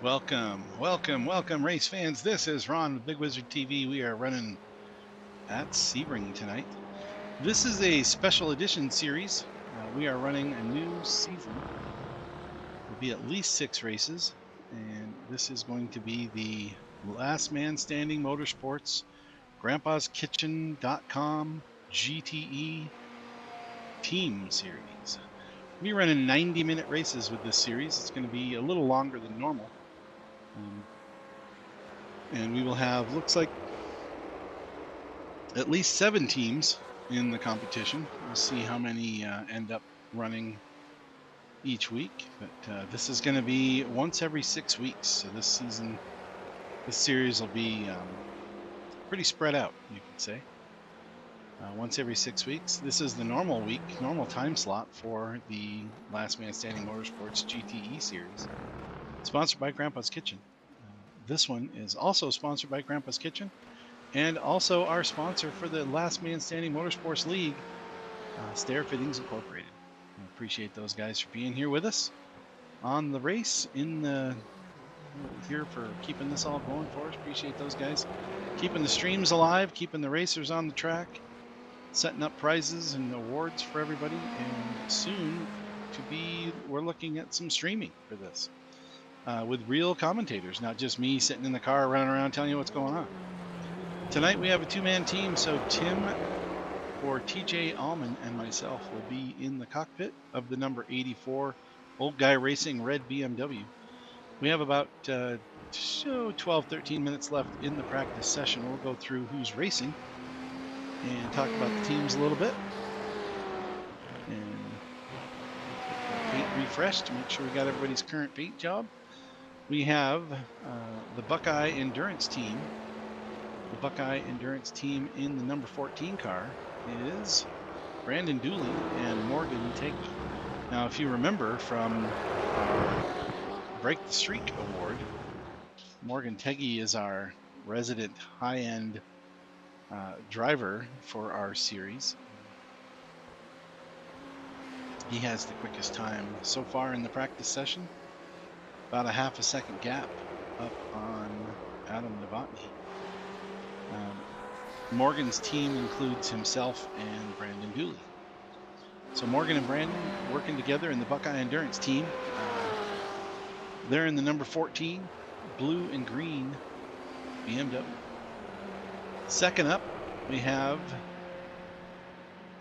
Welcome, race fans. This is Ron with Big Wizard TV. We are running at Sebring tonight. This is a special edition series. We are running a new season. There'll be at least 6 races, and this is going to be the Last Man Standing Motorsports Grandpa'sKitchen.com GTE Team Series. We're running 90-minute races with this series. It's going to be a little longer than normal. And we will have, looks like, at least 7 teams in the competition. We'll see how many end up running each week. But this is going to be once every 6 weeks. So this series will be pretty spread out, you could say. Once every 6 weeks. This is the normal time slot for the Last Man Standing Motorsports GTE series, sponsored by Grandpa's Kitchen. This one is also sponsored by Grandpa's Kitchen, and also our sponsor for the Last Man Standing Motorsports League, Stair Fittings Incorporated. I appreciate those guys for being here with us on the race here for keeping this all going for us. Appreciate those guys keeping the streams alive, keeping the racers on the track, setting up prizes and awards for everybody, and soon we're looking at some streaming for this. With real commentators, not just me sitting in the car running around telling you what's going on. Tonight we have a 2-man team, so Tim or TJ Allman and myself will be in the cockpit of the number 84 Old Guy Racing red BMW. We have about 12-13 minutes left in the practice session. We'll go through who's racing and talk about the teams a little bit, and paint refresh to make sure we got everybody's current paint job. We have the Buckeye Endurance team. The Buckeye Endurance team in the number 14 car is Brandon Dooley and Morgan Teggy. Now, if you remember from our Break the Streak award, Morgan Teggy is our resident high-end driver for our series. He has the quickest time so far in the practice session. About a half a second gap up on Adam Novotny. Morgan's team includes himself and Brandon Dooley. So Morgan and Brandon working together in the Buckeye Endurance team. They're in the number 14 blue and green BMW. Second up, we have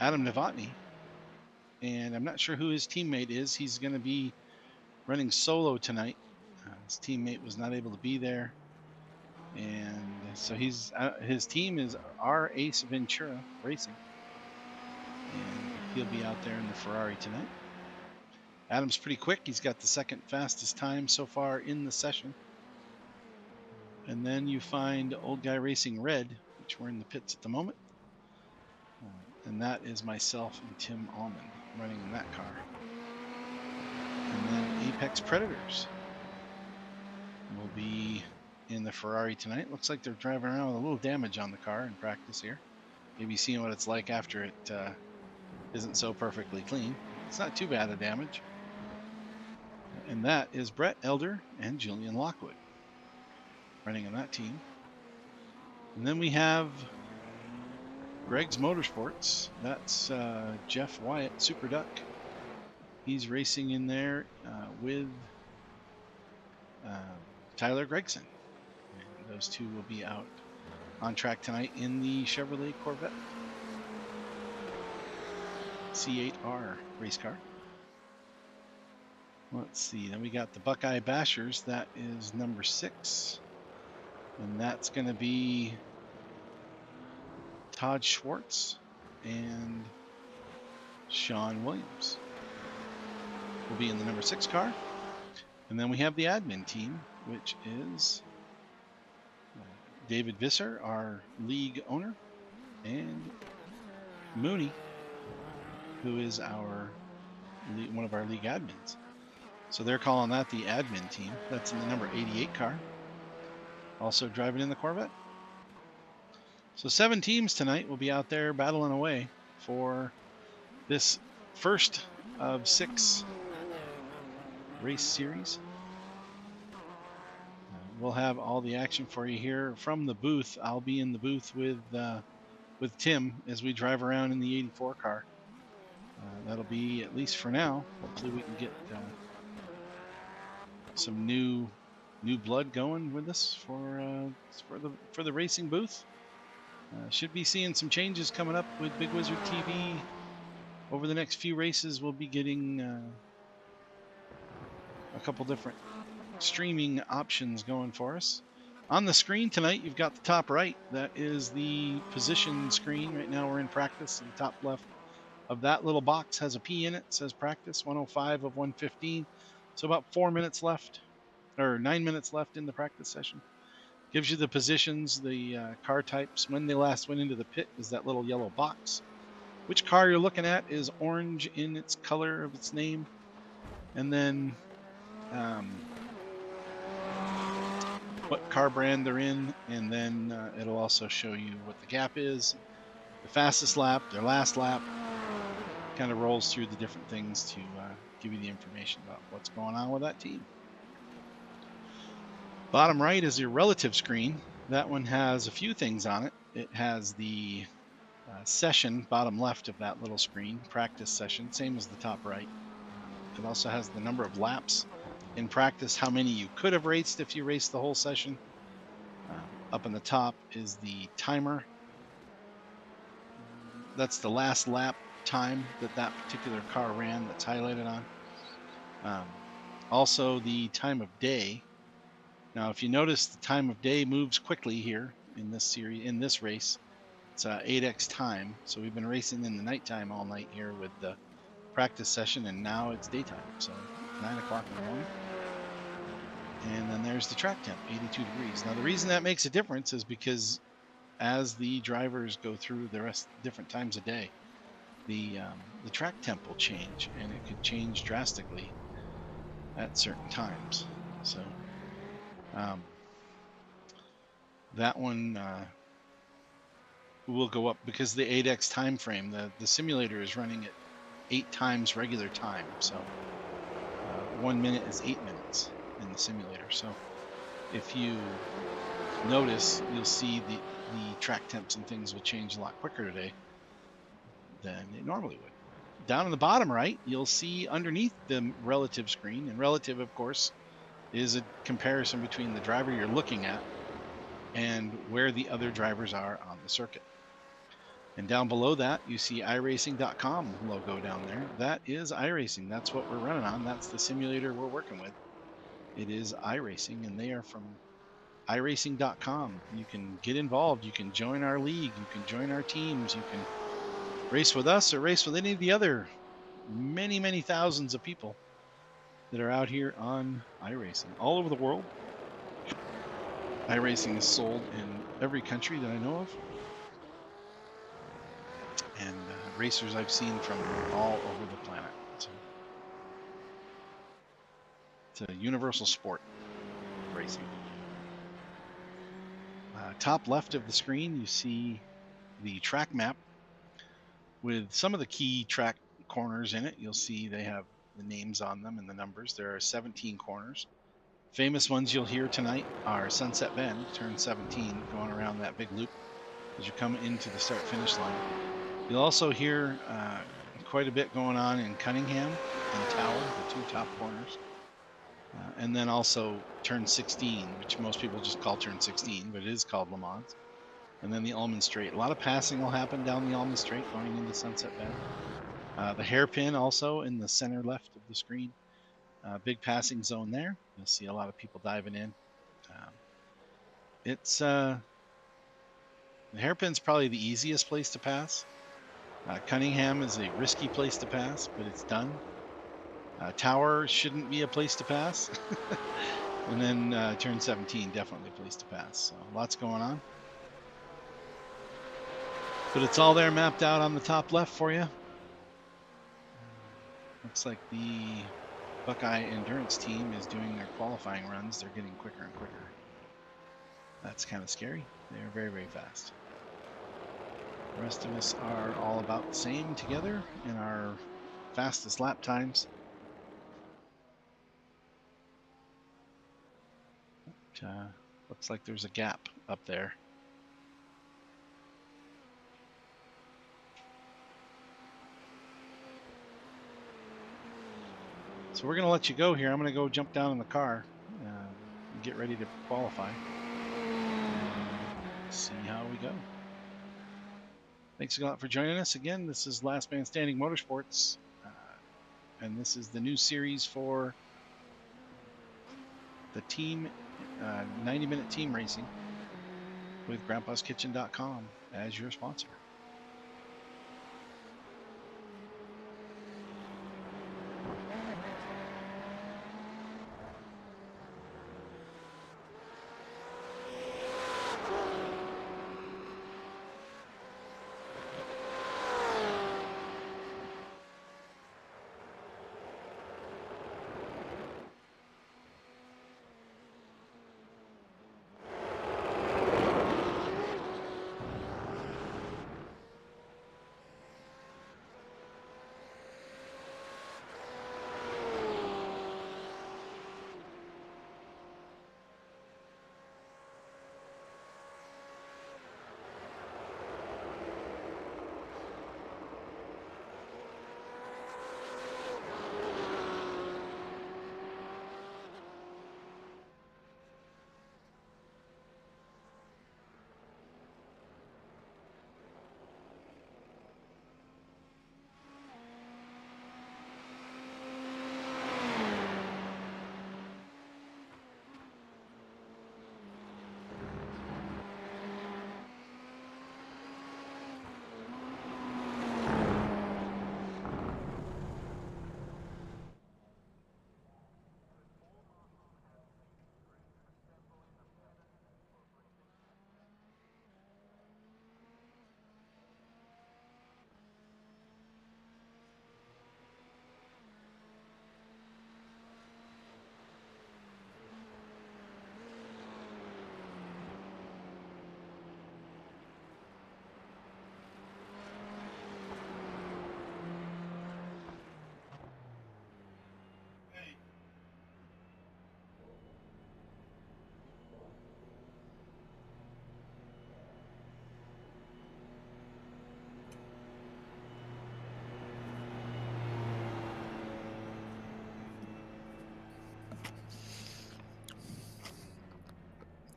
Adam Novotny, and I'm not sure who his teammate is. He's going to be running solo tonight. His teammate was not able to be there, and so his team is our Ace Ventura Racing, and he'll be out there in the Ferrari tonight. Adam's pretty quick. He's got the second fastest time so far in the session. And then you find Old Guy Racing Red, which we're in the pits at the moment, and that is myself and Tim Allman running in that car. And then Apex Predators will be in the Ferrari tonight. Looks like they're driving around with a little damage on the car in practice here. Maybe seeing what it's like after it isn't so perfectly clean. It's not too bad of damage. And that is Brett Elder and Julian Lockwood running in that team. And then we have Greg's Motorsports. That's Jeff Wyatt, Super Duck. He's racing in there with Tyler Gregson. And those two will be out on track tonight in the Chevrolet Corvette C8R race car. Let's see, then we got the Buckeye Bashers. That is number 6. And that's going to be Todd Schwartz and Sean Williams. Will be in the number 6 car. And then we have the admin team, which is David Visser, our league owner, and Mooney, who is one of our league admins. So they're calling that the admin team. That's in the number 88 car. Also driving in the Corvette. So 7 teams tonight will be out there battling away for this first of 6 race series. we'll have all the action for you here from the booth. I'll be in the booth with Tim as we drive around in the 84 car. That'll be, at least for now. Hopefully we can get some new blood going with us for the racing booth. Should be seeing some changes coming up with Big Wizard TV over the next few races. We'll be getting a couple different streaming options going for us. On the screen tonight, you've got the top right. That is the position screen. Right now we're in practice, and the top left of that little box has a P in it. It says practice 105 of 115. So about 4 minutes left, or 9 minutes left in the practice session. Gives you the positions, the car types. When they last went into the pit is that little yellow box. Which car you're looking at is orange in its color of its name. And then what car brand they're in, and then it'll also show you what the gap is, the fastest lap, their last lap. Kind of rolls through the different things to give you the information about what's going on with that team. Bottom right is your relative screen. That one has a few things on it. It has the session, bottom left of that little screen, practice session, same as the top right. It also has the number of laps in practice, how many you could have raced if you raced the whole session. Up in the top is the timer. That's the last lap time that particular car ran, that's highlighted on. Also the time of day. Now, if you notice, the time of day moves quickly here in this series, in this race. It's 8x time, so we've been racing in the nighttime all night here with the practice session, and now it's daytime, so 9 o'clock in the morning. And then there's the track temp, 82 degrees. Now, the reason that makes a difference is because as the drivers go through the rest different times of day, the track temp will change, and it could change drastically at certain times. So that one will go up because the 8x time frame, the simulator is running at 8 times regular time. So 1 minute is 8 minutes in the simulator. So if you notice, you'll see the track temps and things will change a lot quicker today than it normally would. Down in the bottom right, you'll see underneath the relative screen, and relative, of course, is a comparison between the driver you're looking at and where the other drivers are on the circuit. And down below that, you see iRacing.com logo down there. That is iRacing. That's what we're running on. That's the simulator we're working with. It is iRacing, and they are from iRacing.com. You can get involved. You can join our league. You can join our teams. You can race with us or race with any of the other many, many thousands of people that are out here on iRacing all over the world. iRacing is sold in every country that I know of, and racers I've seen from all over the planet. So it's a universal sport, racing. Top left of the screen, you see the track map with some of the key track corners in it. You'll see they have the names on them and the numbers. There are 17 corners. Famous ones you'll hear tonight are Sunset Bend, turn 17, going around that big loop as you come into the start-finish line. You'll also hear quite a bit going on in Cunningham and Tower, the 2 top corners. And then also turn 16, which most people just call turn 16, but it is called Le Mans. And then the Almond Straight. A lot of passing will happen down the Almond Straight going into Sunset Bend. The hairpin also in the center left of the screen. Big passing zone there. You'll see a lot of people diving in. The hairpin's probably the easiest place to pass. Cunningham is a risky place to pass, but it's done. Tower shouldn't be a place to pass. And then turn 17, definitely a place to pass. So lots going on. But it's all there mapped out on the top left for you. Looks like the Buckeye Endurance team is doing their qualifying runs. They're getting quicker and quicker. That's kind of scary. They're very, very fast. The rest of us are all about the same together in our fastest lap times. looks like there's a gap up there. So we're going to let you go here. I'm going to go jump down in the car and get ready to qualify. See how we go. Thanks a lot for joining us again. This is Last Man Standing Motorsports, and this is the new series for the team 90-minute team racing with grandpaskitchen.com as your sponsor.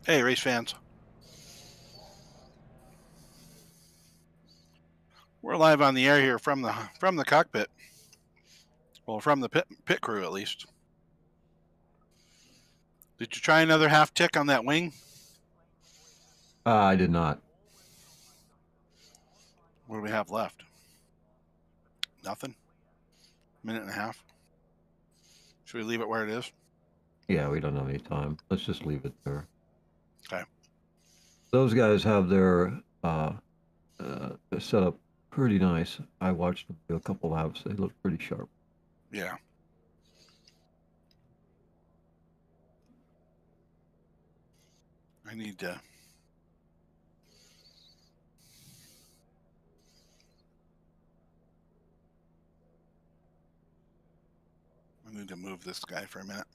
Hey, race fans. We're live on the air here from the cockpit. Well, from the pit crew at least. Did you try another half tick on that wing? I did not. What do we have left? Nothing. Minute and a half. Should we leave it where it is? Yeah, we don't have any time. Let's just leave it there. Okay. Those guys have their setup pretty nice. I watched them do a couple laps. They look pretty sharp. Yeah. I need to. Move this guy for a minute.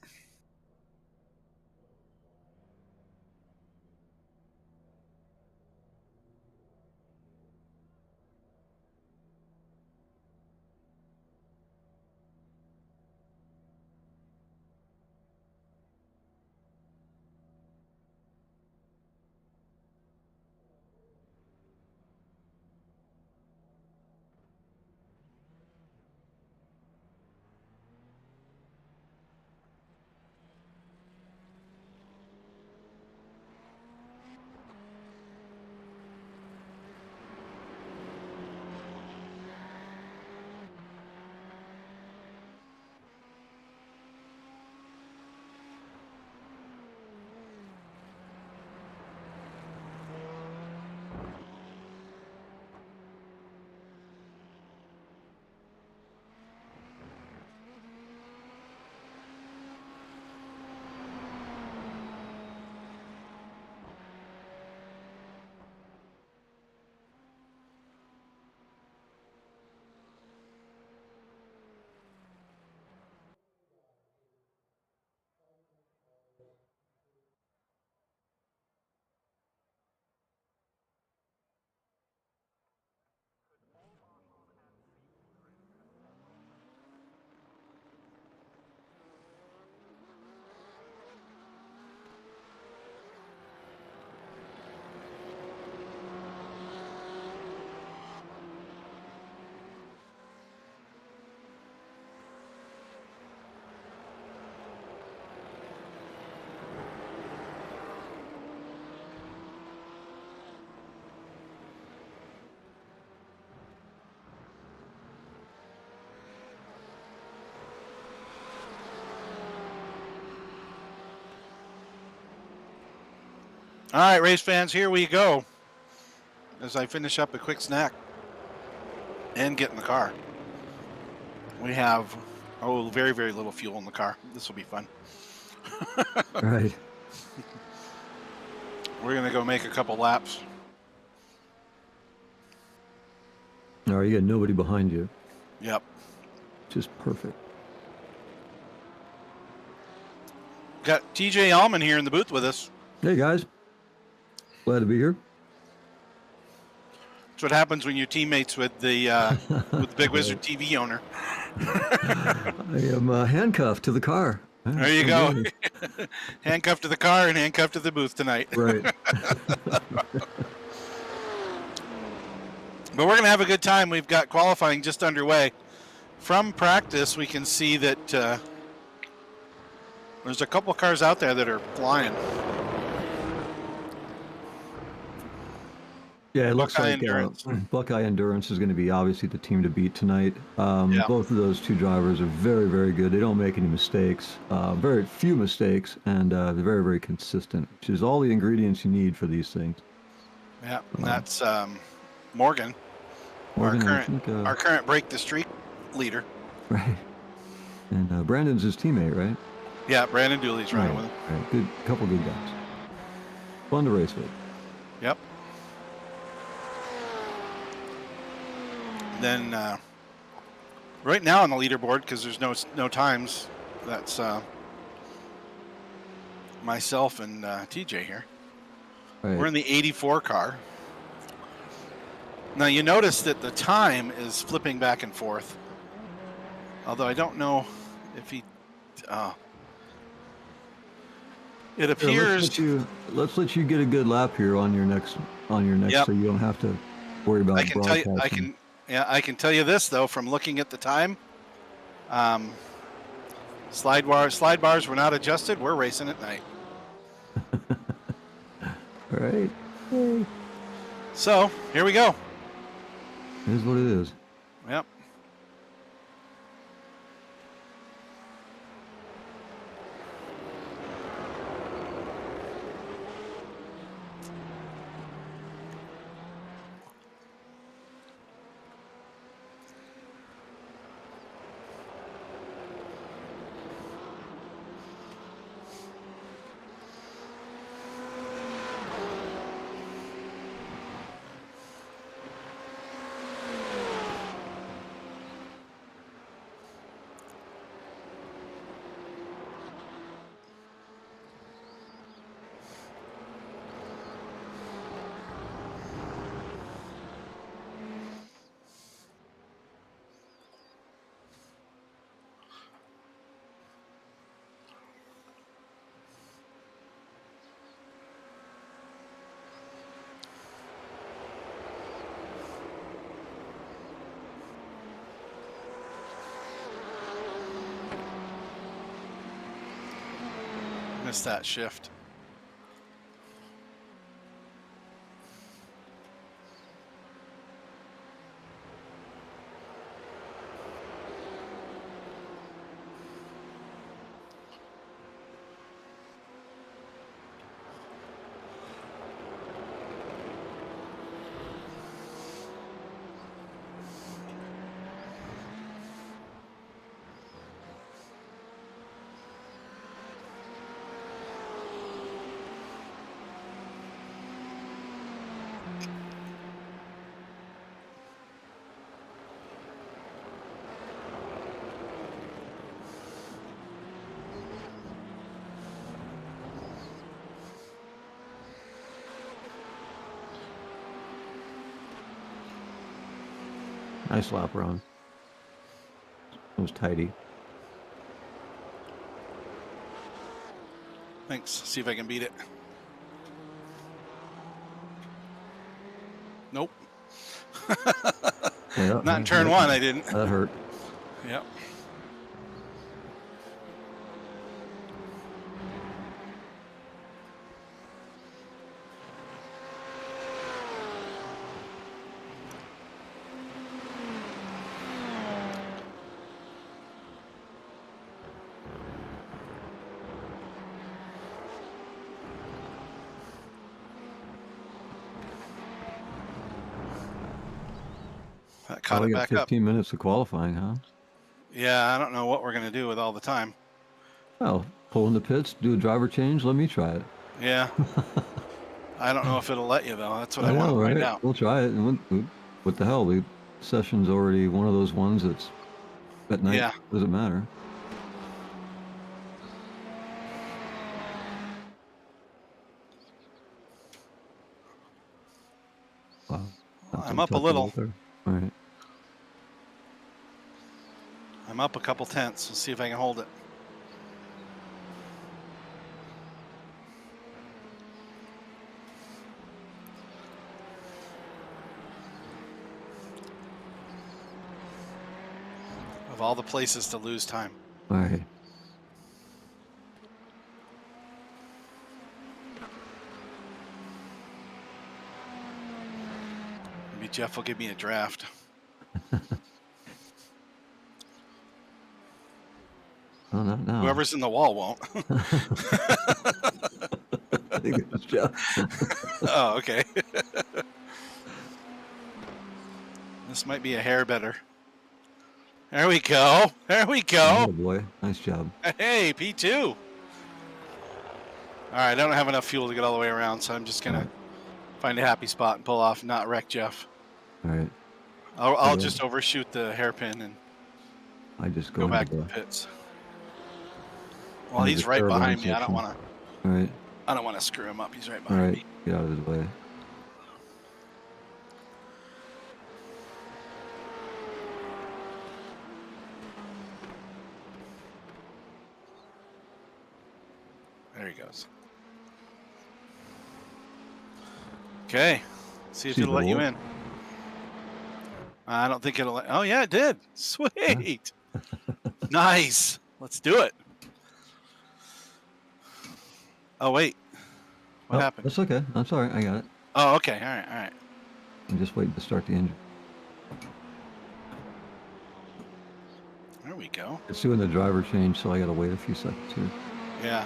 All right, race fans, here we go. As I finish up a quick snack and get in the car. We have, very, very little fuel in the car. This will be fun. Right. We're going to go make a couple laps. All right, you got nobody behind you. Yep. Just perfect. Got TJ Allman here in the booth with us. Hey, guys. Glad to be here. That's what happens when you're teammates with the Big Wizard TV owner. I am handcuffed to the car. There you go. Handcuffed to the car and handcuffed to the booth tonight. Right. But we're going to have a good time. We've got qualifying just underway. From practice, we can see that there's a couple cars out there that are flying. Yeah, it looks Buckeye like Endurance. Buckeye Endurance is going to be obviously the team to beat tonight. Yeah. Both of those two drivers are very, very good. They don't make any mistakes, very few mistakes, and they're very, very consistent, which is all the ingredients you need for these things. Yeah, and that's Morgan, Morgan, our current break the streak leader. Right. And Brandon's his teammate, right? Yeah, Brandon Dooley's riding with him. Right. Good, couple good guys. Fun to race with. Yep. Then right now on the leaderboard, because there's no times, that's myself and TJ here. Right. We're in the 84 car. Now you notice that the time is flipping back and forth. Although I don't know if he. It appears. Here, let's let you get a good lap here on your next, Yep. so you don't have to worry about I can tell you. broadcasting. I can tell you this though, from looking at the time. Slide bars were not adjusted. We're racing at night. All right. Yay. So here we go. Here's what it is. Yep. Missed that shift. Nice lap, Ron. It was tidy. Thanks. See if I can beat it. Nope. Yeah, Not in turn one, I didn't. That hurt. Yep. That caught we it got back up. 15 minutes of qualifying, huh? Yeah, I don't know what we're going to do with all the time. Well, pull in the pits, do a driver change. Let me try it. Yeah. I don't know if it'll let you, though. That's what I want know, to find right? out. We'll try it. And what the hell? The session's already one of those ones that's at night. Yeah. Doesn't matter. Wow. I'm up a little. All right. I'm up a couple tenths. Let's see if I can hold it. Of all the places to lose time. All right. Maybe Jeff will give me a draft. Oh, not now. Whoever's in the wall won't. I think it's Jeff. Oh, okay. This might be a hair better. There we go. There we go. Oh, boy. Nice job. Hey, P2. All right, I don't have enough fuel to get all the way around, so I'm just going to find a happy spot and pull off, not wreck Jeff. All right. I'll just overshoot the hairpin and I just go back to the pits. Well, he's right behind me. I don't want to. All right. I don't want to screw him up. He's right All behind right. me. Get out of his way. There he goes. Okay. See if it'll let you in. I don't think it'll let. Oh, yeah, it did. Sweet. Nice. Let's do it. Oh, wait. What happened? That's okay. I'm sorry. I got it. Oh, okay. All right. All right. I'm just waiting to start the engine. There we go. It's doing the driver change, so I got to wait a few seconds here. Yeah.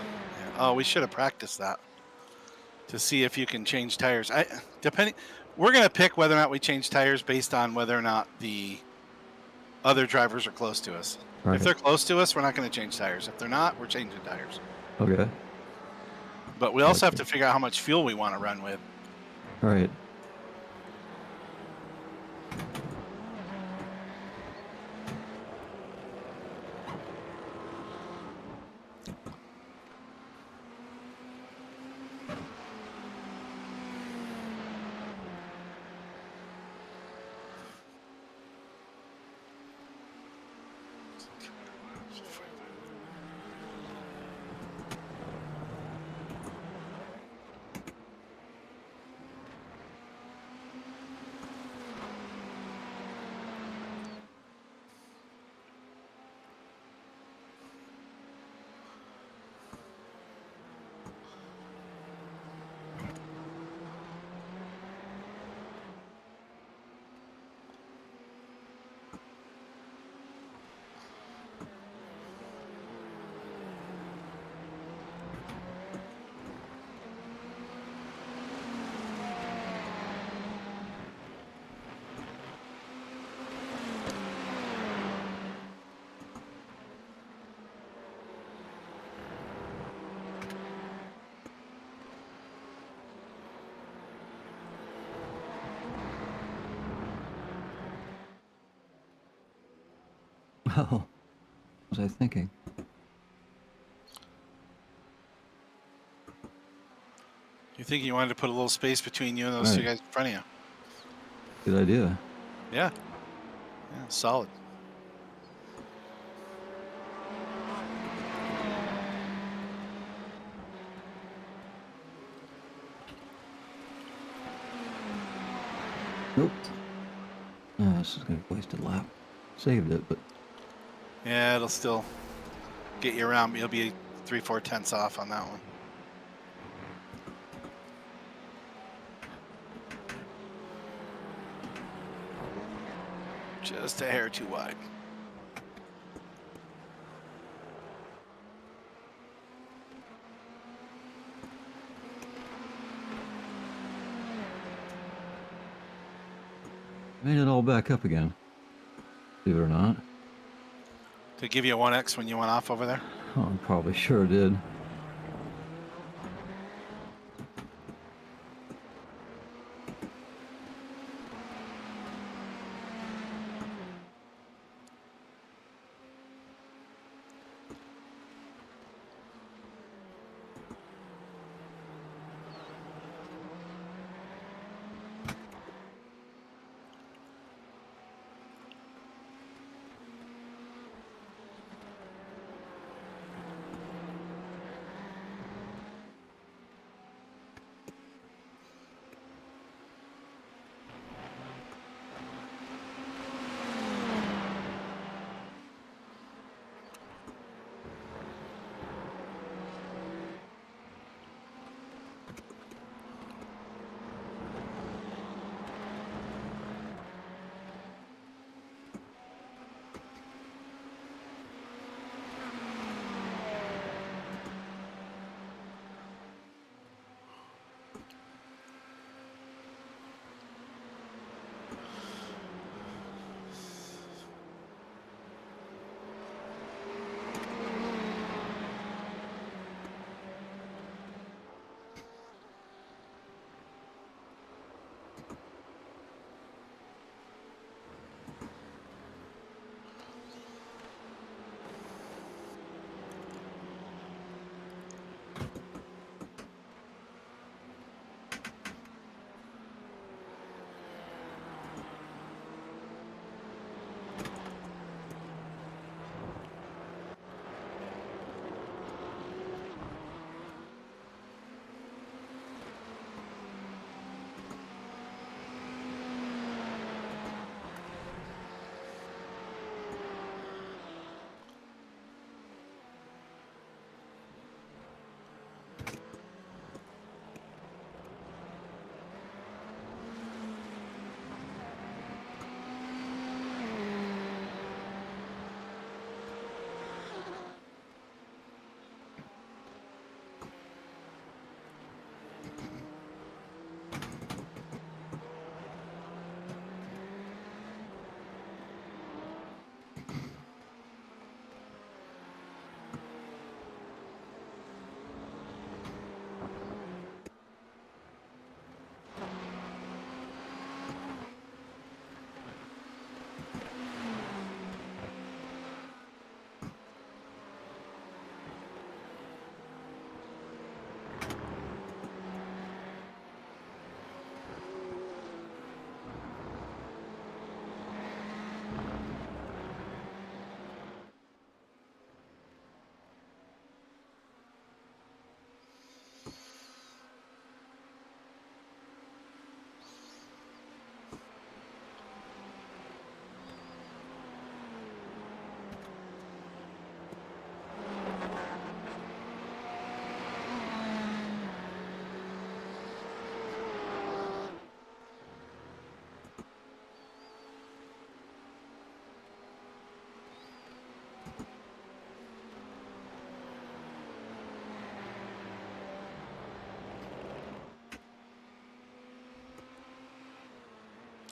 Oh, we should have practiced that to see if you can change tires. We're going to pick whether or not we change tires based on whether or not the other drivers are close to us. Right. If they're close to us, we're not going to change tires. If they're not, we're changing tires. Okay. But we also have to figure out how much fuel we want to run with. All right. Oh, what was I thinking? You think you wanted to put a little space between you and those two guys in front of you? Good idea. Yeah. Yeah, solid. Nope. Oh, this is going to waste a lap. Saved it, but... Yeah, it'll still get you around. You'll be 3/4 tenths off on that one. Just a hair too wide. Made it all back up again. Believe it or not. To give you a 1X when you went off over there? Oh, I probably sure did.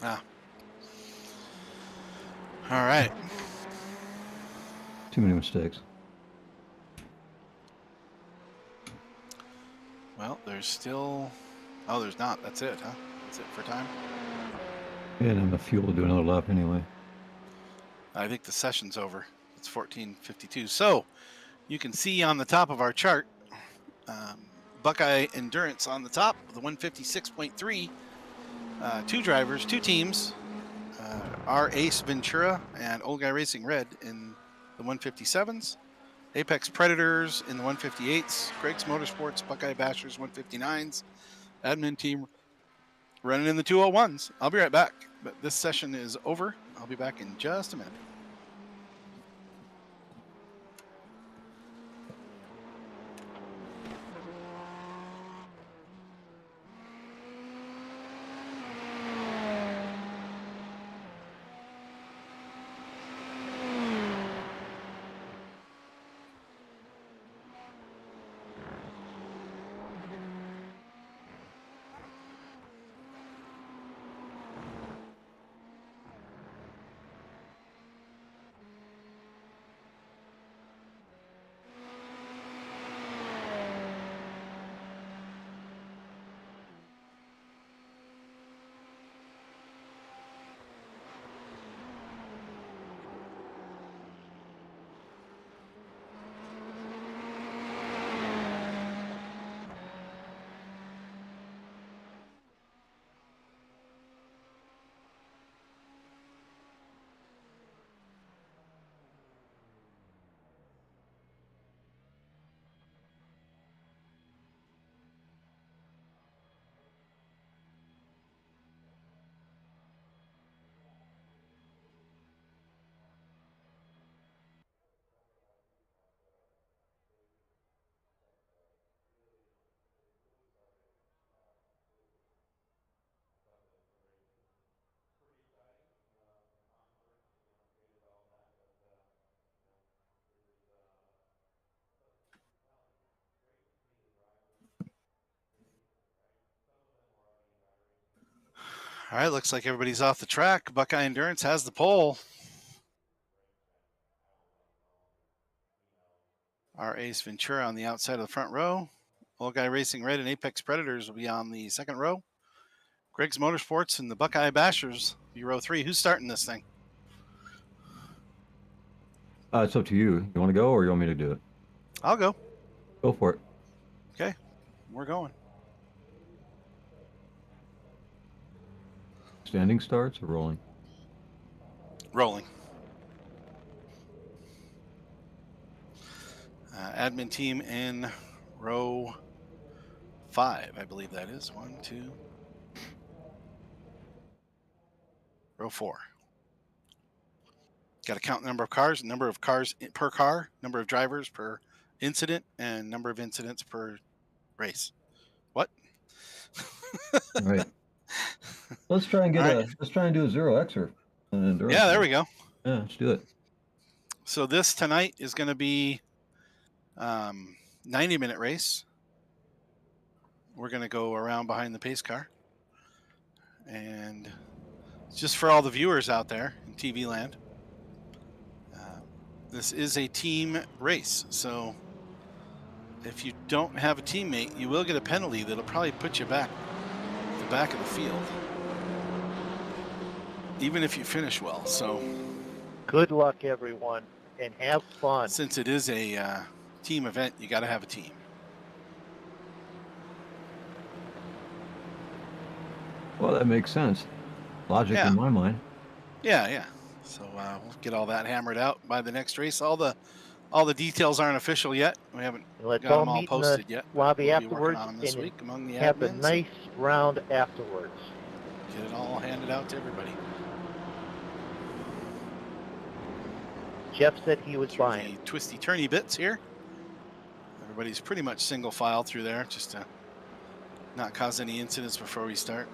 Ah. All right. Too many mistakes. Well, there's still... Oh, there's not. That's it, huh? That's it for time? We had enough fuel to do another lap anyway. I think the session's over. It's 14:52. So you can see on the top of our chart, Buckeye Endurance on the top with the 156.3. Two drivers, two teams. Our Ace Ventura and Old Guy Racing Red in the 157s. Apex Predators in the 158s. Greg's Motorsports, Buckeye Bashers 159s. Admin team running in the 201s. I'll be right back. But this session is over. I'll be back in just a minute. All right, looks like everybody's off the track. Buckeye Endurance has the pole. Our Ace Ventura on the outside of the front row. Old Guy Racing Red and Apex Predators will be on the second row. Greg's Motorsports and the Buckeye Bashers will be row 3. Who's starting this thing? It's up to you. You want to go or you want me to do it? I'll go. Go for it. Okay, we're going. Standing starts or rolling? Rolling. Admin team in row 5, I believe that is. 1, 2. Row 4. Got to count the number of cars per car, number of drivers per incident, and number of incidents per race. What? All right. Let's try and let's try and do a 0Xer. Yeah, there we go. Yeah, let's do it. So this tonight is going to be 90-minute race. We're going to go around behind the pace car. And just for all the viewers out there in TV land, this is a team race. So if you don't have a teammate, you will get a penalty that'll probably put you back at the back of the field, even if you finish well. So good luck, everyone, and have fun. Since it is a team event, you got to have a team. Well, that makes sense. Logic in my mind. Yeah. So we'll get all that hammered out by the next race. All the details aren't official yet. We haven't got them all posted yet. Lobby we'll afterwards on them this week among the have admins. a nice round afterwards. Get it all handed out to everybody. Jeff said he was buying. Twisty turny bits here. Everybody's pretty much single file through there just to not cause any incidents before we start.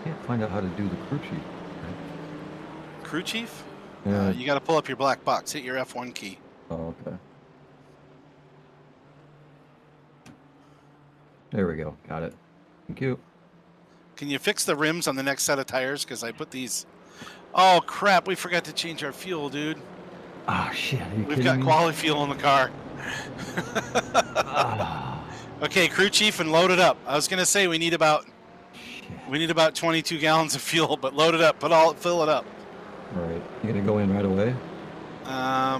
Can't find out how to do the crew chief. Right? Crew chief? Yeah. You got to pull up your black box. Hit your F1 key. Oh, okay. There we go. Got it. Thank you. Can you fix the rims on the next set of tires? Because I put these... Oh, crap. We forgot to change our fuel, dude. Oh, shit. We've got quality fuel in the car. Ah. Okay, crew chief, and load it up. I was going to say we need about 22 gallons of fuel, but load it up. Fill it up. All right. You going to go in right away? I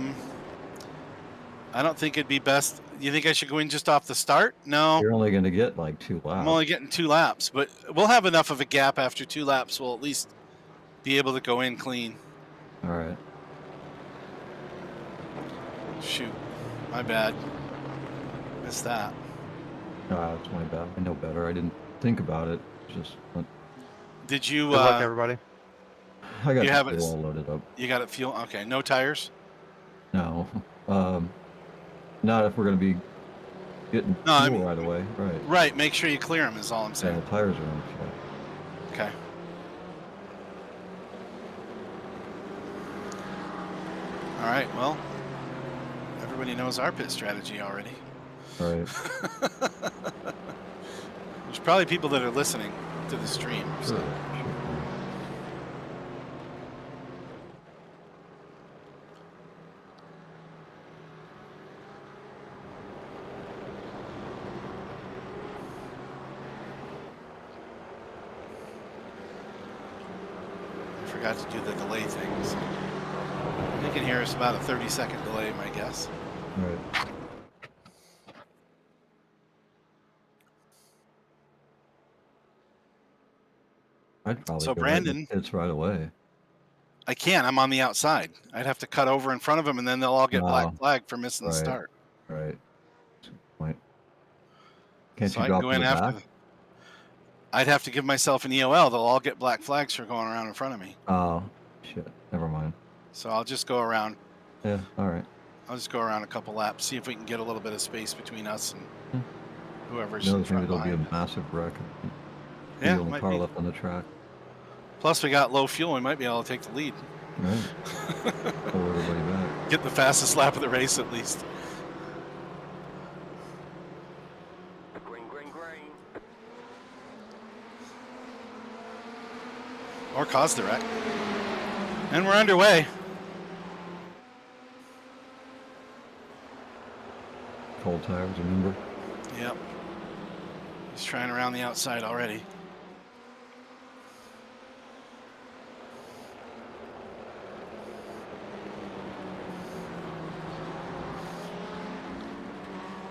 don't think it'd be best. You think I should go in just off the start? No. You're only going to get like 2 laps. I'm only getting 2 laps, but we'll have enough of a gap after 2 laps. We'll at least be able to go in clean. All right. Shoot. My bad. Missed that. It's my bad. I know better. I didn't think about it. Just. Did you? Good luck, everybody. I got you have it all loaded up. You got it fuel? Okay. No tires? No. Not if we're going to be getting fuel right away. Right. Right. Make sure you clear them is all I'm saying. Yeah, the tires are on full. Okay. All right. Well, everybody knows our pit strategy already. All right. There's probably people that are listening to the stream. So. Sure. I forgot to do the delay thing. So you can hear us about a 30-second delay, my guess. All right. I'd probably So go Brandon, it's right away. I can't. I'm on the outside. I'd have to cut over in front of them, and then they'll all get black flag for missing the start. Right. Point. Can't So you I drop can go in the after. back? I'd have to give myself an EOL. They'll all get black flags for going around in front of me. Oh, shit. Never mind. So I'll just go around. Yeah. All right. I'll just go around a couple laps, see if we can get a little bit of space betwing us and whoever's in Another thing, front it'll be a behind. massive wreck. Yeah, the only might car be. left on the track. Plus, we got low fuel. We might be able to take the lead. Right. Pull everybody back. Get the fastest lap of the race at least. Green. or cause the wreck. And we're underway. Cold tires, remember? Yep. He's trying around the outside already.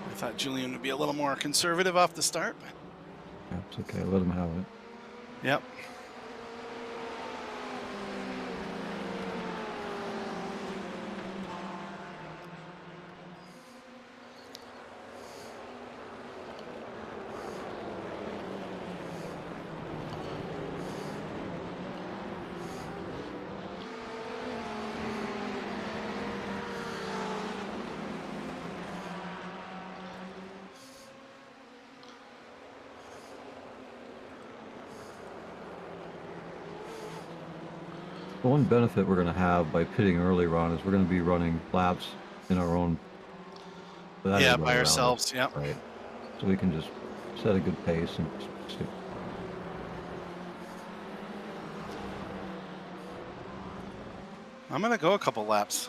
I thought Julian would be a little more conservative off the start. But Yeah, it's okay. Let him have it. yep. The one benefit we're going to have by pitting early, Ron, is we're going to be running laps in our own. Yeah, by ourselves. Yep. Right. So we can just set a good pace and stick. I'm going to go a couple laps.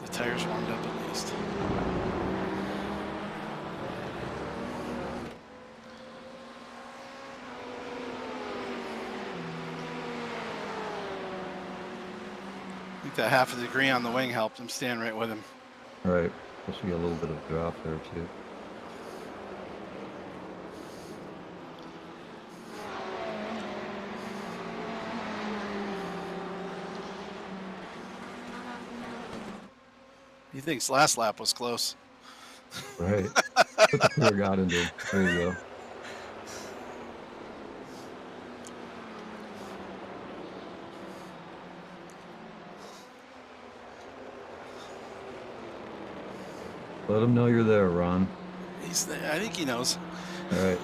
The tires warmed up at least. I think that half a degree on the wing helped. I'm staying right with him. All right. Supposed to be a little bit of drop there too. He thinks last lap was close. Right. Put the clear God into him. There you go. Let him know you're there, Ron. He's there. I think he knows. All right.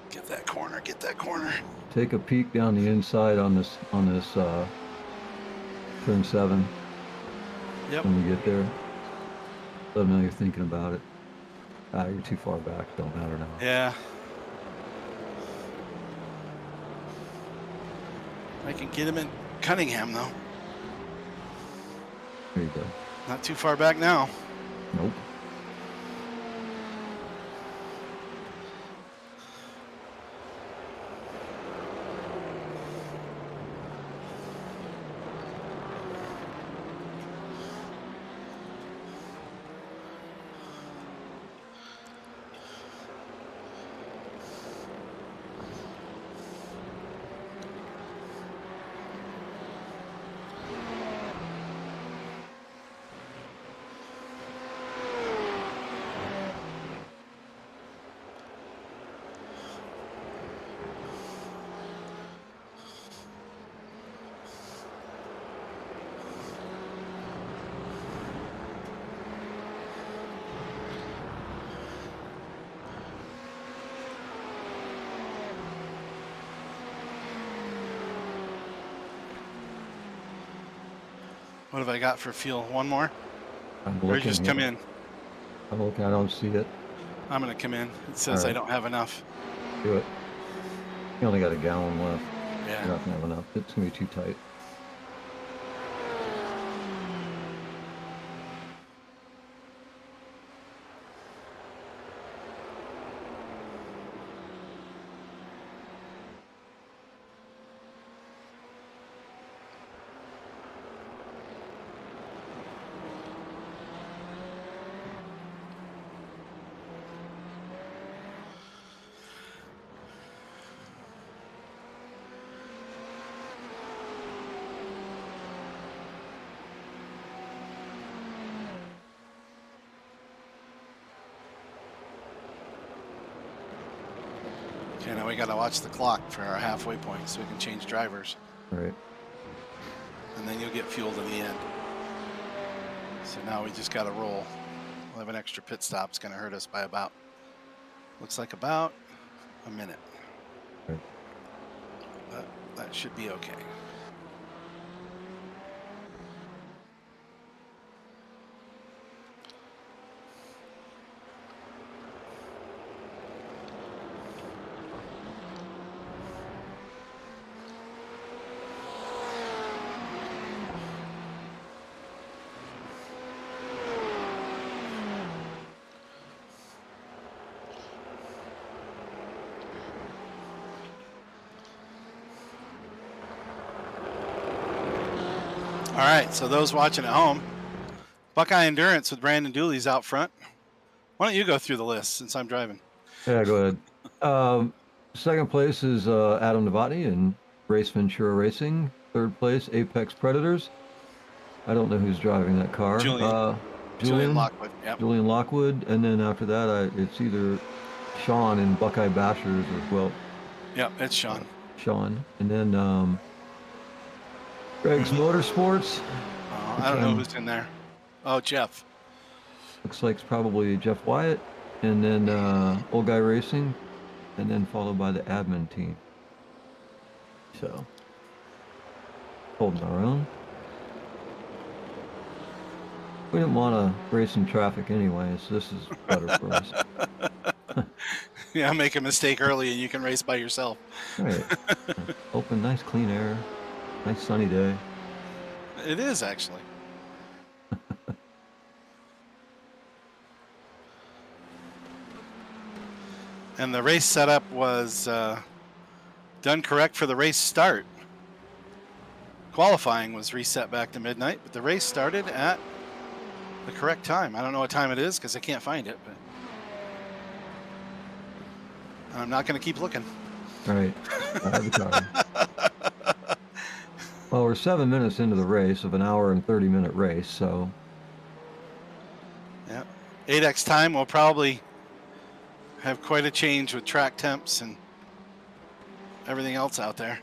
Get that corner. Get that corner. Take a peek down the inside on this turn 7 Yep. when you get there. Let them know you're thinking about it. You're too far back. Don't matter now. Yeah. I can get him in Cunningham, though. There you go. Not too far back now. Nope. What have I got for fuel? One more? I'm Or looking. just come in? I'm looking. I don't see it. I'm going to come in. It says All I right. don't have enough. Do it. You only got a gallon left. You're Yeah. not gonna have enough. It's gonna be too tight. Okay, now we got to watch the clock for our halfway point so we can change drivers. All right. And then you'll get fuel to the end. So now we just got to roll. We'll have an extra pit stop. It's going to hurt us by about, looks like about a minute. Okay. But that should be okay. All right, so those watching at home, Buckeye Endurance with Brandon Dooley's out front. Why don't you go through the list since I'm driving? Yeah, go ahead. Second place is Adam Novotny in Race Ventura Racing. Third place, Apex Predators. I don't know who's driving that car. Julian Julian Lockwood. Yep. Julian Lockwood, and then after that, it's either Sean in Buckeye Bashers or well, Yep, it's Sean. Sean, and then Greg's Motorsports. I don't know who's in there. Oh, Jeff. Looks like it's probably Jeff Wyatt, and then Old Guy Racing, and then followed by the admin team. So, holding our own. We didn't want to race in traffic anyway, so this is better for us. Yeah, make a mistake early and you can race by yourself. Right. Open, nice clean air, nice sunny day. It is, actually. And the race setup was done correct for the race start. Qualifying was reset back to midnight, but the race started at the correct time. I don't know what time it is because I can't find it, but I'm not going to keep looking. All right. I have the car. Well, we're 7 minutes into the race of an hour and 30-minute race, so. Yeah. 8X time will probably have quite a change with track temps and everything else out there.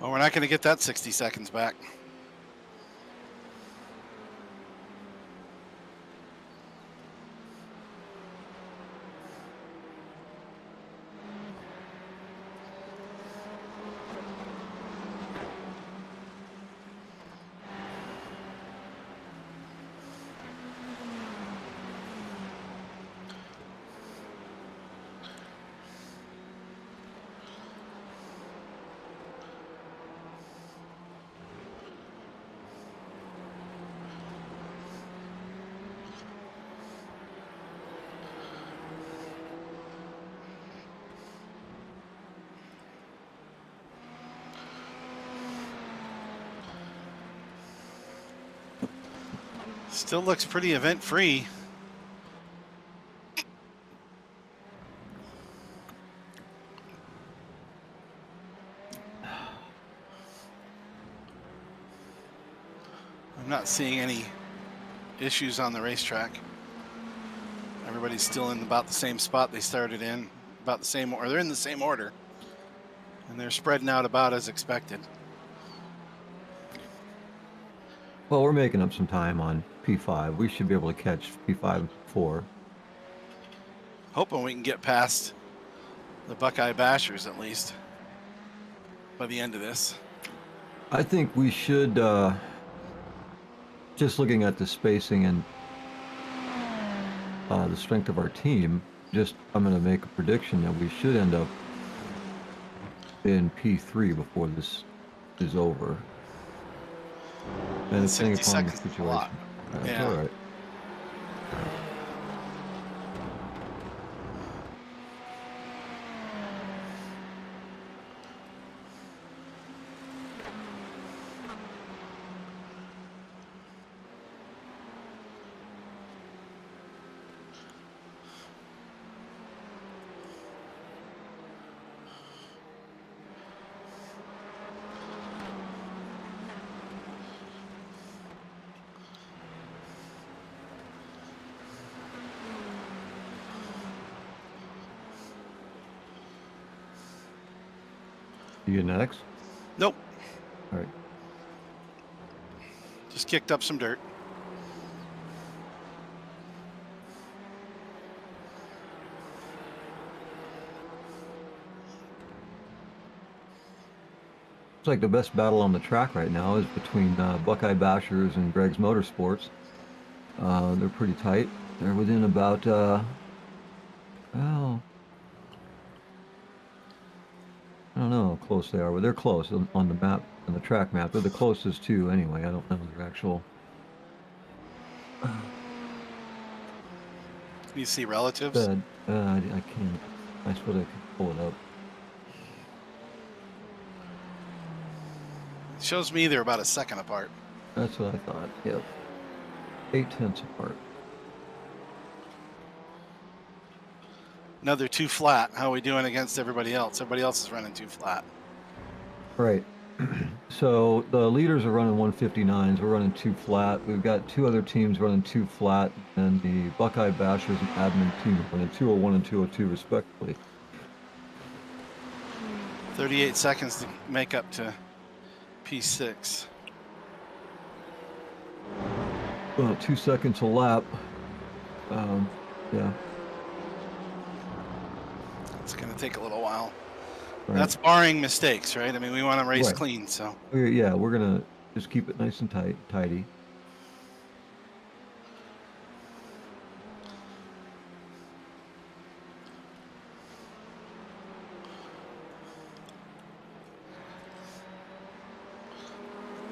Well, we're not going to get that 60 seconds back. Still looks pretty event-free. I'm not seeing any issues on the racetrack. Everybody's still in about the same spot they started in, about the same, or they're in the same order. And they're spreading out about as expected. Well, we're making up some time on P5. We should be able to catch P5 4. Hoping we can get past the Buckeye Bashers at least by the end of this. I think we should, just looking at the spacing and the strength of our team, I'm going to make a prediction that we should end up in P3 before this is over. And 60 seconds the is a lot. That's Yeah. all right. You get next? Nope. All right. Just kicked up some dirt. Looks like the best battle on the track right now is between Buckeye Bashers and Greg's Motorsports. They're pretty tight. They're within about, well, I don't know how close they are, but they're close on the map, on the track map. They're the closest two anyway. I don't know their actual. Can you see relatives? I can't. I suppose I could pull it up. It shows me they're about a second apart. That's what I thought. Yep. 0.8 apart. Another 2 flat. How are we doing against everybody else? Everybody else is running 2 flat. Right. So the leaders are running 159s. We're running 2 flat. We've got 2 other teams running 2 flat, and the Buckeye Bashers and admin team are running 201 and 202 respectively. 38 seconds to make up to P6. About 2 seconds a lap. Yeah. It's going to take a little while. Right. That's barring mistakes, right? I mean, we want to race Right. clean, so. We're gonna just keep it nice and tidy.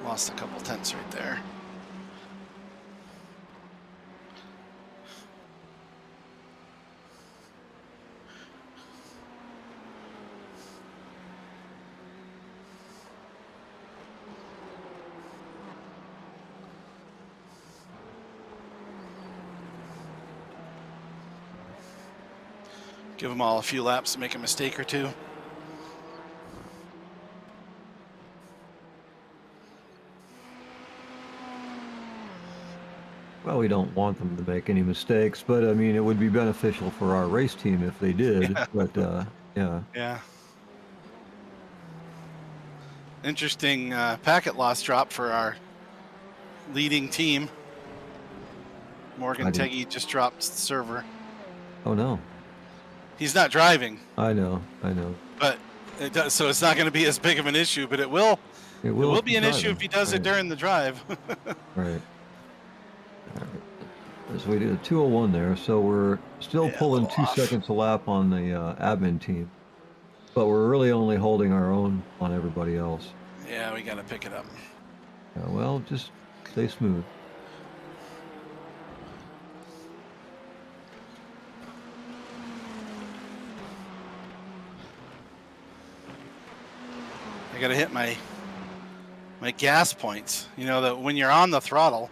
Lost a couple tenths right there. Give them all a few laps to make a mistake or two. Well, we don't want them to make any mistakes, but I mean, it would be beneficial for our race team if they did. Yeah. But yeah. Yeah. Interesting packet loss drop for our leading team. Morgan Teggy just dropped server. Oh no. He's not driving, I know. but it does, so it's not going to be as big of an issue. But it will be an issue if he does it during the drive. Right. All right. So we did a 201 there, so we're still pulling 2 seconds a lap on the admin team, but we're really only holding our own on everybody else. Yeah, we got to pick it up. Well, just stay smooth. I got to hit my gas points. You know that when you're on the throttle,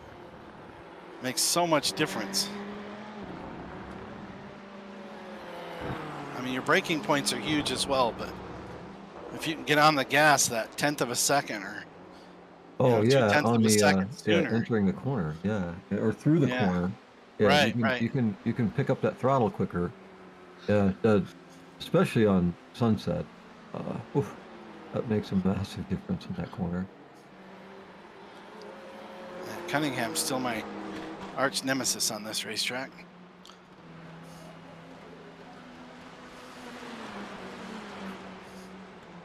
makes so much difference. I mean, your braking points are huge as well, but if you can get on the gas that 1/10 of a second or Oh yeah, 2/10 on of a the second sooner. entering the corner, or through the corner. Yeah, Right, you can pick up that throttle quicker. Yeah, especially on Sunset. Oof, that makes a massive difference in that corner. Cunningham's still my arch nemesis on this racetrack.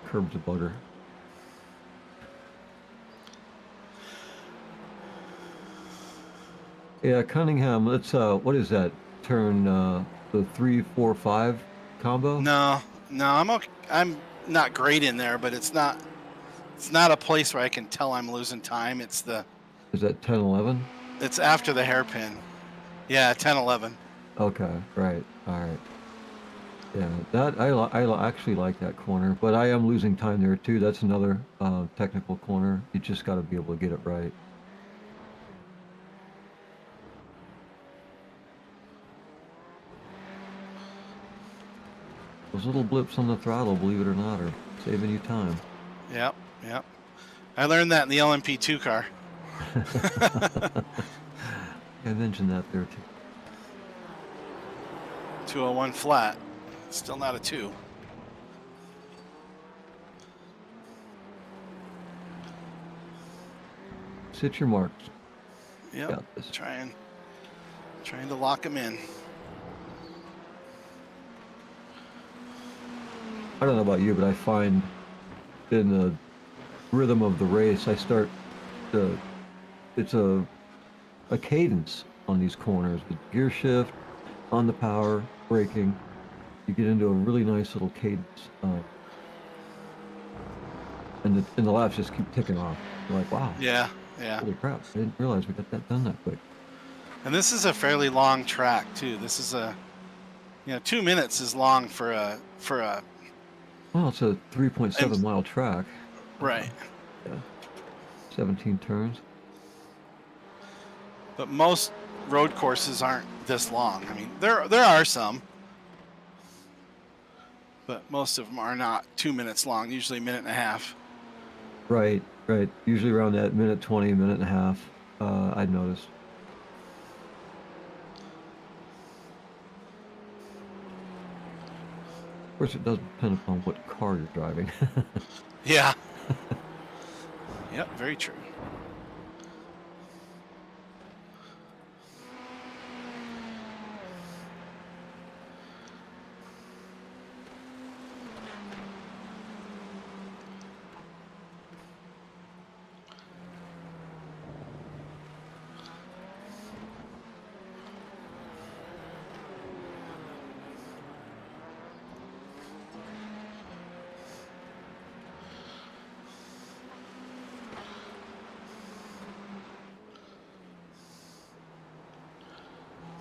Curbs a bugger. Yeah, Cunningham. Let's what is that? Turn the 3, 4, 5 combo. No, I'm okay. I'm not great in there, but it's not a place where I can tell I'm losing time. It's Is that 10, 11? It's after the hairpin. Yeah, 10, 11. Okay, right. All right. Yeah, that I actually like that corner, but I am losing time there too. That's another technical corner. You just got to be able to get it right. Those little blips on the throttle, believe it or not, are saving you time. Yep. I learned that in the LMP2 car. I mentioned that there too. 201 flat. Still not a 2. Sit your marks. Yep. Got this. Trying to lock him in. I don't know about you, but I find in the rhythm of the race, I start the it's a cadence on these corners with gear shift, on the power, braking. You get into a really nice little cadence, and the laps just keep ticking off. You're like, wow, Yeah, yeah. holy crap! I didn't realize we got that done that quick. And this is a fairly long track too. This is 2 minutes is long for a Well, it's a 3.7 And- mile track. right. Yeah, 17 turns. But most road courses aren't this long. I mean, there are some, but most of them are not 2 minutes long. Usually a minute and a half. Right. Usually around that minute 20, minute and a half. I'd noticed. Of course, it does depend upon what car you're driving. Yeah. Yep. Very true.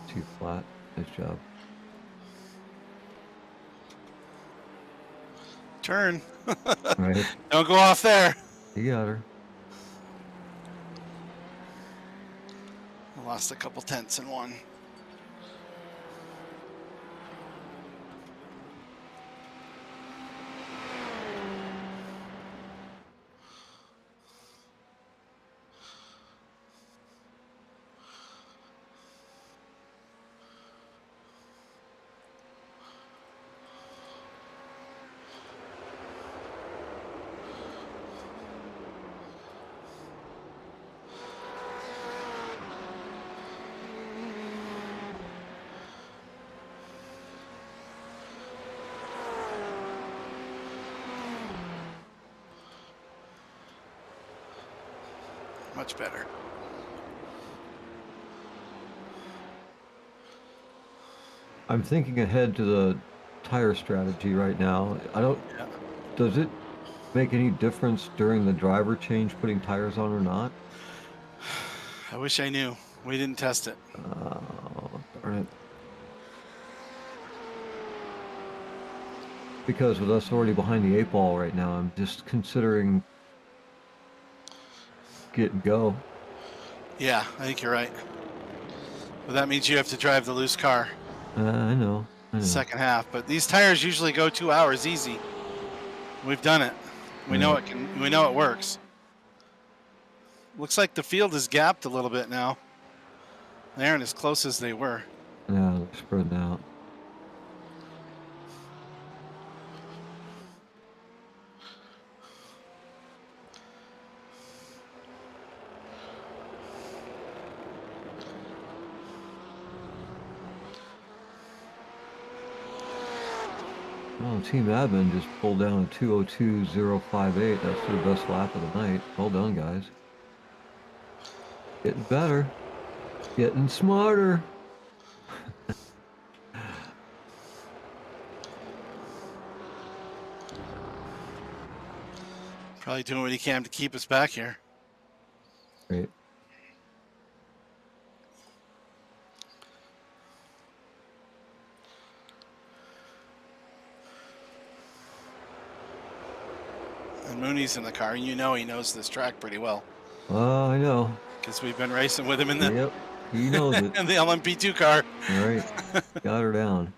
Too flat. Nice job. Turn. Right. Don't go off there. You got her. I lost a couple tenths in one. Much better. I'm thinking ahead to the tire strategy right now. Yeah. Does it make any difference during the driver change putting tires on or not? I wish I knew. We didn't test it. Oh, darn it. Because with us already behind the 8 ball right now, I'm just considering get and go. Yeah, I think you're right. But that means you have to drive the loose car I know. second half. But these tires usually go 2 hours easy. We've done it. We know it can. We know it works. Looks like the field is gapped a little bit now. They aren't as close as they were. Yeah, they're spreading out. Well, Team Admin just pulled down a 2:02.058. That's their best lap of the night. Well done, guys. Getting better. Getting smarter. Probably doing what he can to keep us back here. Great. And Mooney's in the car, and you know he knows this track pretty well Oh, I know. because we've been racing with him in the Yep. He knows it. in the LMP2 car. All right. Got her down.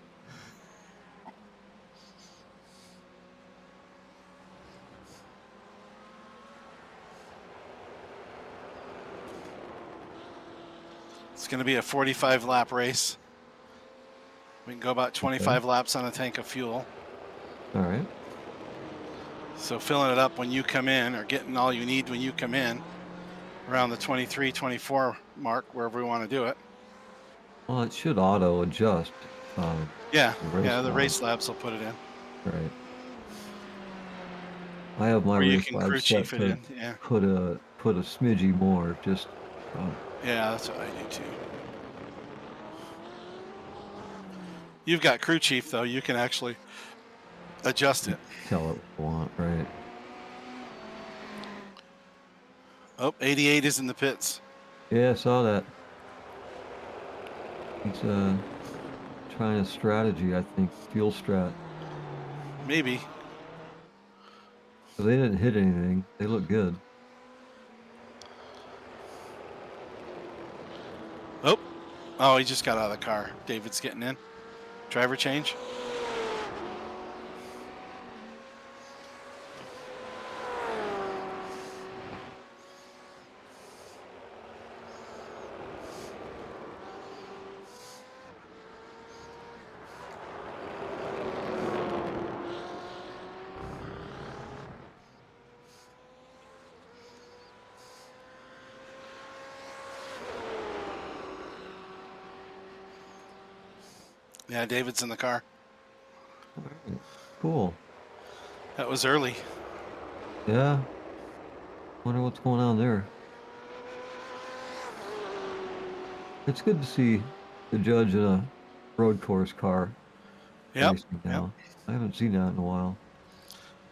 It's going to be a 45 lap race. We can go about 25 laps on a tank of fuel. All right. So filling it up when you come in, or getting all you need when you come in, around the 23, 24 mark, wherever we want to do it. Well, it should auto adjust. Yeah, The race the lab. race labs will put it in. Right. I have my Or you race can 5 crew set chief it to in. Yeah. put a smidgy more, just Yeah, that's what I do too. You've got crew chief though. You can actually adjust it. tell it what I want, right? Oh, 88 is in the pits. Yeah, I saw that. He's trying a strategy, I think, fuel strat. Maybe. But they didn't hit anything. They look good. Oh, he just got out of the car. David's getting in. Driver change. Yeah, David's in the car. All right. Cool. That was early. Yeah. Wonder what's going on there. It's good to see the judge in a road course car Yep. racing now. I haven't seen that in a while.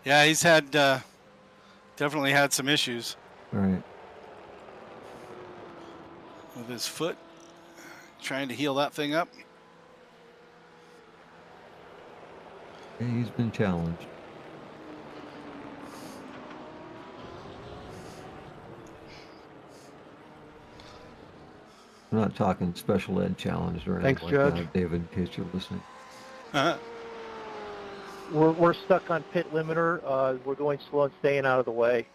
Yeah, he's had definitely had some issues Right. with his foot. Trying to heal that thing up. Yeah, he's been challenged. I'm not talking special ed challenged or anything Thanks, like Judge. that, David, in case you're listening. We're stuck on pit limiter. We're going slow and staying out of the way.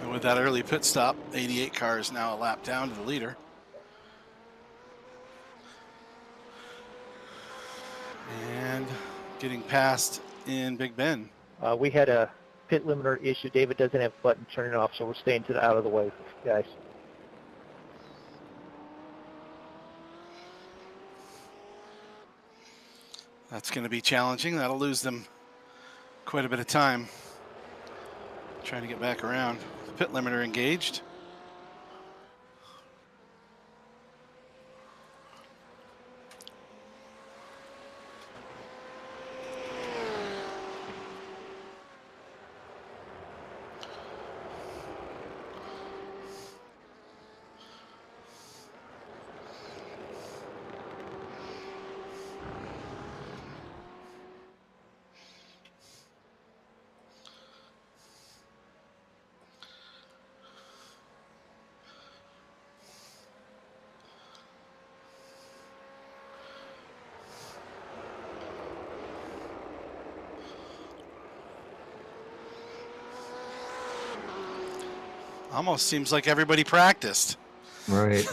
And with that early pit stop, 88 car is now a lap down to the leader. And getting passed in Big Bend. We had a pit limiter issue. David doesn't have a button to turn it off, so we're staying out of the way, guys. That's going to be challenging. That'll lose them quite a bit of time. Trying to get back around. The pit limiter engaged. Almost seems like everybody practiced. Right.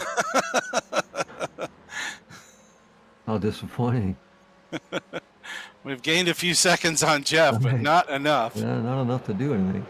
How disappointing. We've gained a few seconds on Jeff, but Right. not enough. Yeah, not enough to do anything.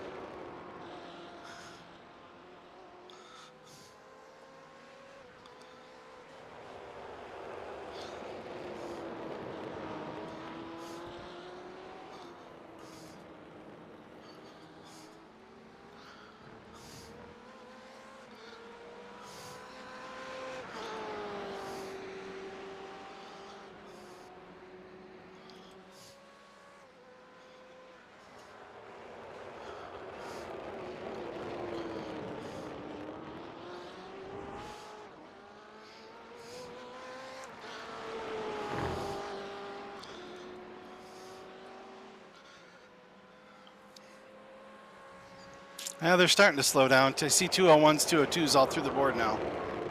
Yeah, they're starting to slow down. I see 201s, 202s all through the board now.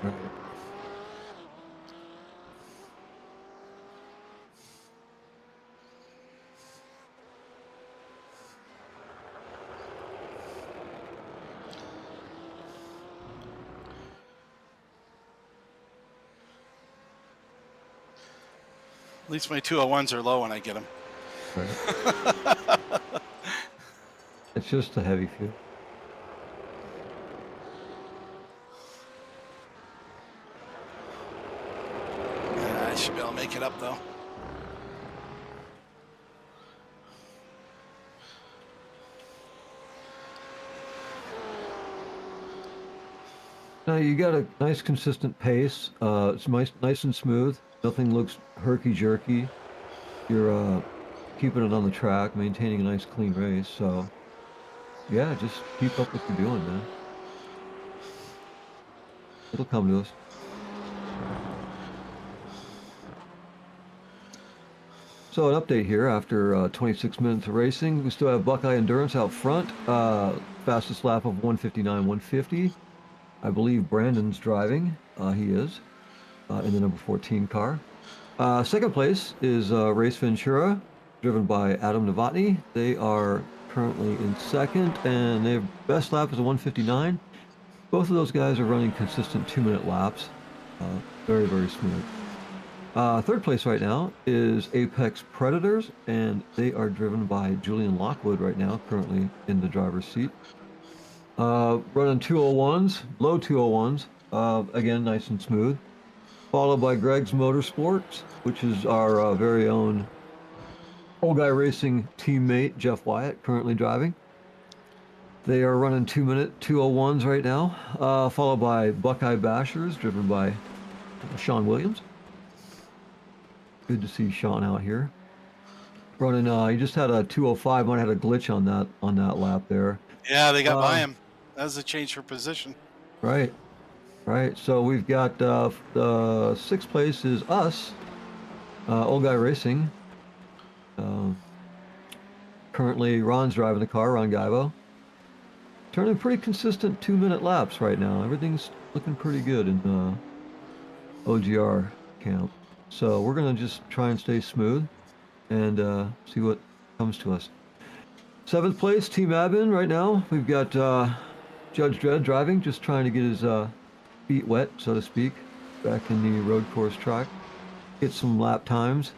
Right. At least my 201s are low when I get them. Right. It's just a heavy fuel. I should be able to make it up though. Now you got a nice consistent pace. It's nice and smooth. Nothing looks herky jerky. You're keeping it on the track, maintaining a nice clean race. So yeah, just keep up what you're doing, man. It'll come to us. So an update here after 26 minutes of racing. We still have Buckeye Endurance out front. Fastest lap of 1:59.150. I believe Brandon's driving. He is in the number 14 car. Second place is Race Ventura, driven by Adam Novotny. They are currently in second, and their best lap is a 1:59. Both of those guys are running consistent 2-minute laps. Very, very smooth. Third place right now is Apex Predators, and they are driven by Julian Lockwood right now, currently in the driver's seat. Running 201s, low 201s, again, nice and smooth. Followed by Greg's Motorsports, which is our very own Old Guy Racing teammate, Jeff Wyatt, currently driving. They are running 2-minute 201s right now, followed by Buckeye Bashers, driven by Sean Williams. Good to see Sean out here. Running, he just had a 205, might have had a glitch on that lap there. Yeah, they got by him. That was a change for position. Right. Right, so we've got the sixth place is us, Old Guy Racing. Currently, Ron's driving the car, Ron Gaibo. Turning pretty consistent 2-minute laps right now. Everything's looking pretty good in OGR camp. So we're going to just try and stay smooth and see what comes to us. Seventh place, Team Admin right now. We've got Judge Dredd driving, just trying to get his feet wet, so to speak, back in the road course track. Get some lap times.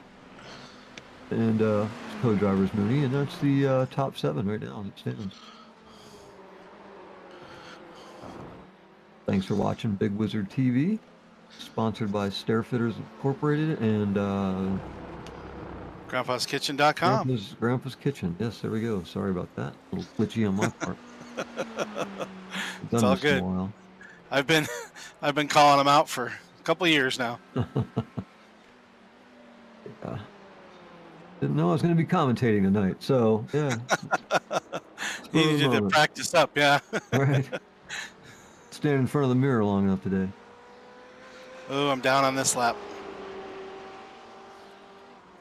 And co-driver's Mooney, and that's the top 7 right now in the standings. Thanks for watching Big Wizard TV, sponsored by Stairfitters Incorporated and Grandpa'sKitchen.com. Grandpa's Kitchen. Yes, there we go. Sorry about that. A little glitchy on my part. It's all good. I've been calling them out for a couple of years now. Yeah. Didn't know I was going to be commentating tonight, so yeah. You needed to practice up, yeah. Right. Stand in front of the mirror long enough today. Oh, I'm down on this lap.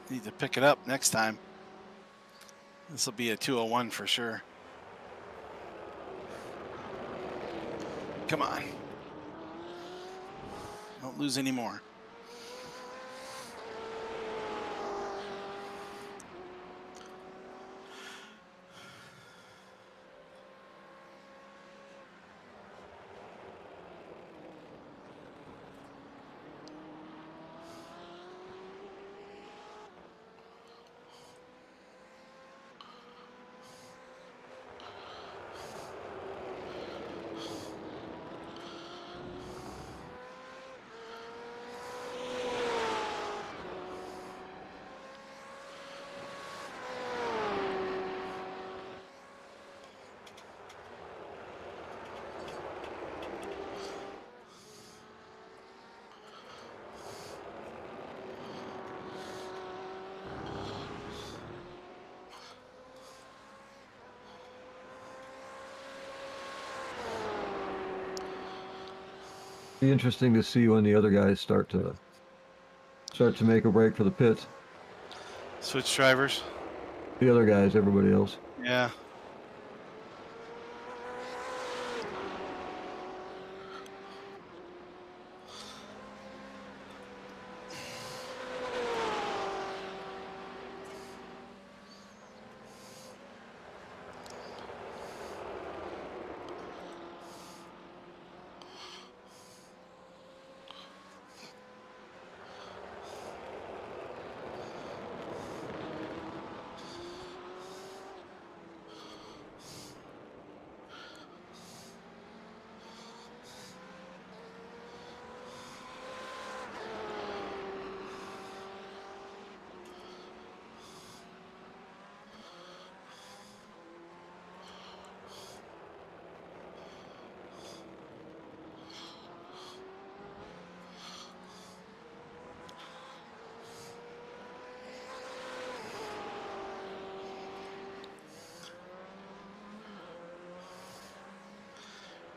Need to pick it up next time. This will be a 201 for sure. Come on. Don't lose any more. Be interesting to see when the other guys start to make a break for the pits. Switch drivers. The other guys, everybody else. Yeah.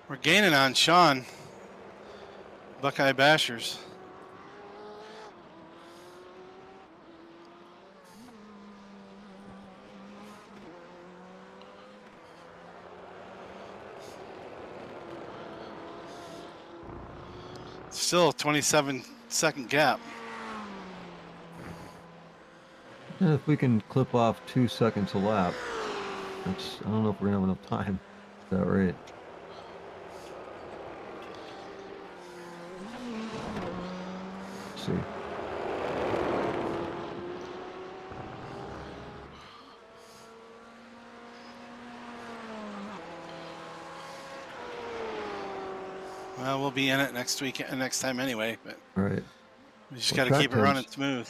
We're gaining on Sean. Buckeye Bashers. Still a 27-second gap. And if we can clip off 2 seconds a lap, I don't know if we're gonna have enough time. Is that right? Let's see. Well, we'll be in it next week, next time anyway. But All right. we just Well, got to keep it running smooth.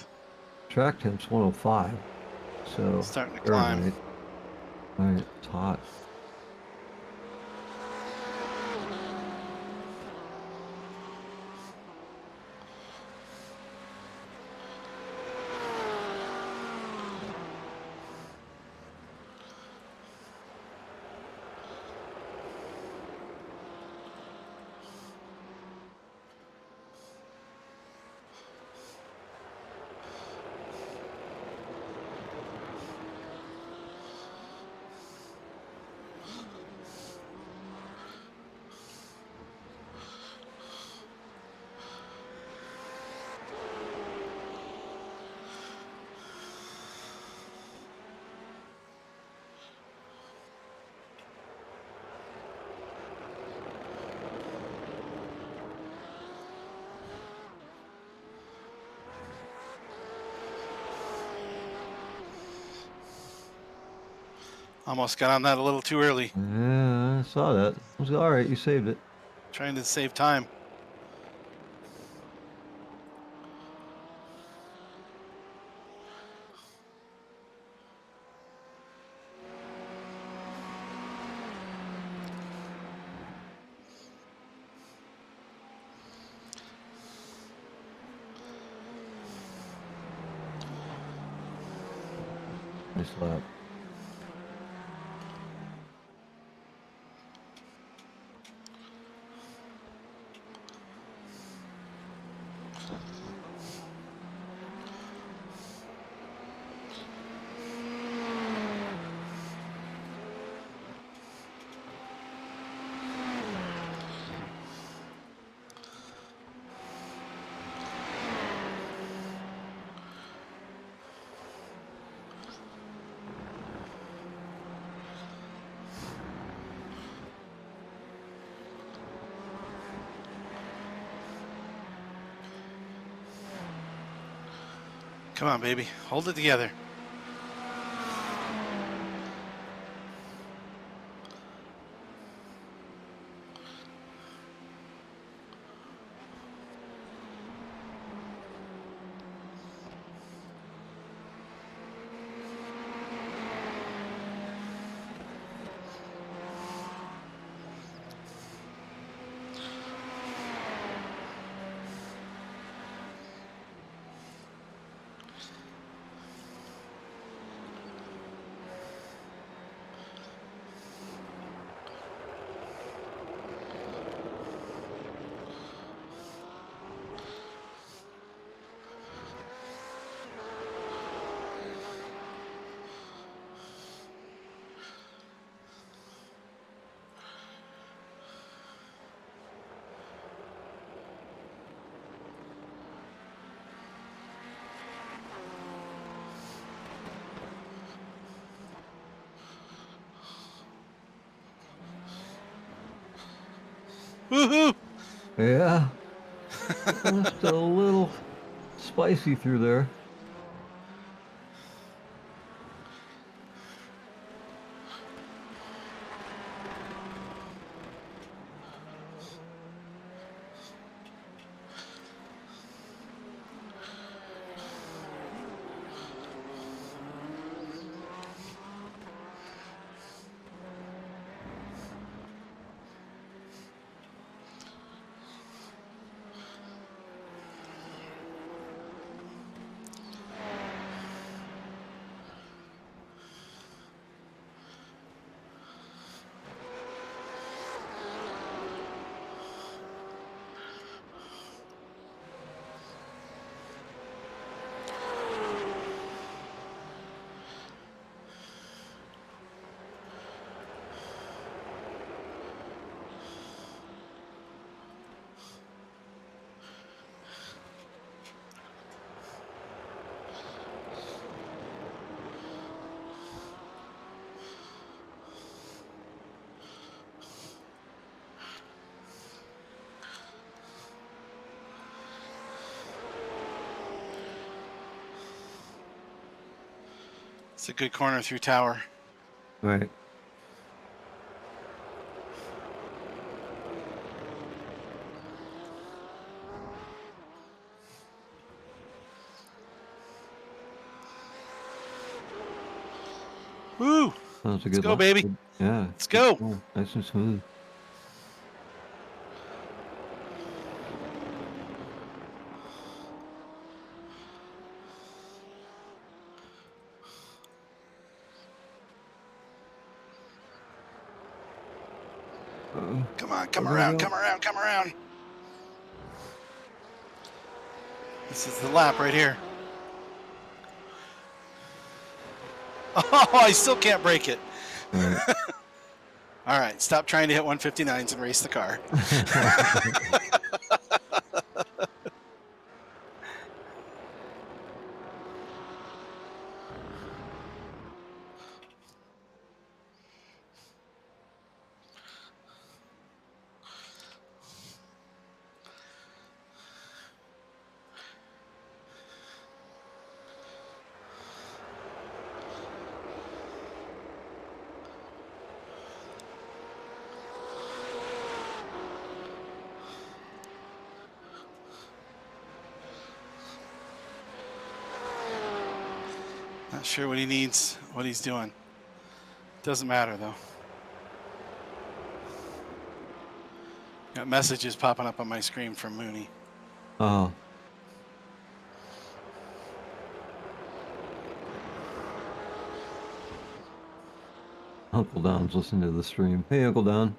Track temp's 105, so Starting to very climb. right. All right, it's hot. Almost got on that a little too early. Yeah, I saw that. It was all right. You saved it. Trying to save time. Nice lap. Come on, baby. Hold it together. Woohoo! Yeah. Just a little spicy through there. It's a good corner through tower. Right. Woo! That was a Let's good go, lap. baby. Yeah. Let's go. Oh, nice and smooth. Come on, come We're gonna around, go. come around, come around. This is the lap right here. Oh, I still can't break it. All right. All right, stop trying to hit 159s and race the car. Not sure what he needs, what he's doing. Doesn't matter, though. Got messages popping up on my screen from Mooney. Oh. Uncle Don's listening to the stream. Hey, Uncle Don.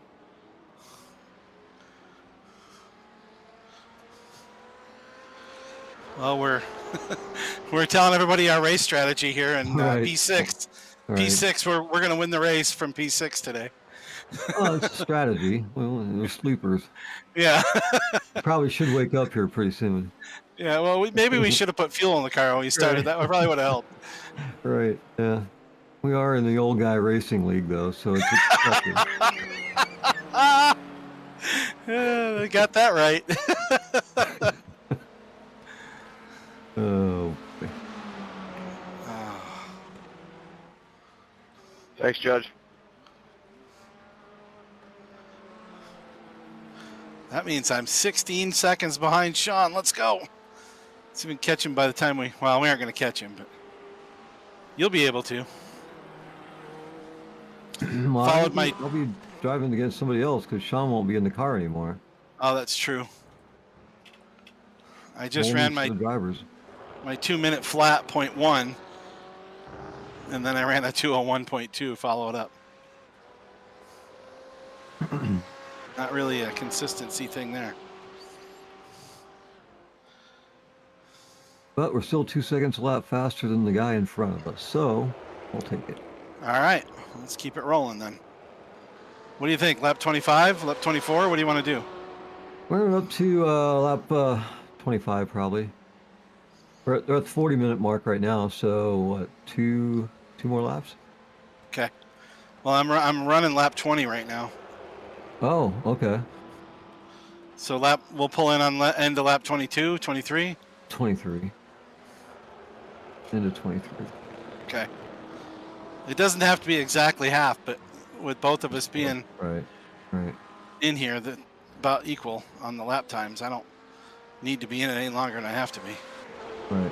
Well, we're telling everybody our race strategy here, and Right. P6. Right. P6, we're going to win the race from P6 today. Oh, it's a strategy. Well, it was sleepers. Yeah. Probably should wake up here pretty soon. Yeah, well, maybe we should have put fuel in the car when we started. Right. That probably would have helped. Right. Yeah. We are in the old guy racing league, though, so it's expected. Yeah, got that right. Oh. Thanks, Judge. That means I'm 16 seconds behind Sean. Let's go. Let's even catch him by the time we aren't going to catch him, but you'll be able to. Well, I'll be driving against somebody else because Sean won't be in the car anymore. Oh, that's true. I just Only ran for the drivers. my 2-minute flat 0.1, and then I ran a 2:01.2, followed up. Not really a consistency thing there. But we're still 2 seconds a lap faster than the guy in front of us, so we'll take it. All right, let's keep it rolling then. What do you think? Lap 25, lap 24? What do you want to do? We're up to lap 25 probably. We're at the 40-minute mark right now, so what, two more laps? Okay. Well, I'm running lap 20 right now. Oh, okay. So we'll pull in on end of lap 22, 23. 23. Into 23. Okay. It doesn't have to be exactly half, but with both of us being Right. in here, about equal on the lap times. I don't need to be in it any longer than I have to be. Right.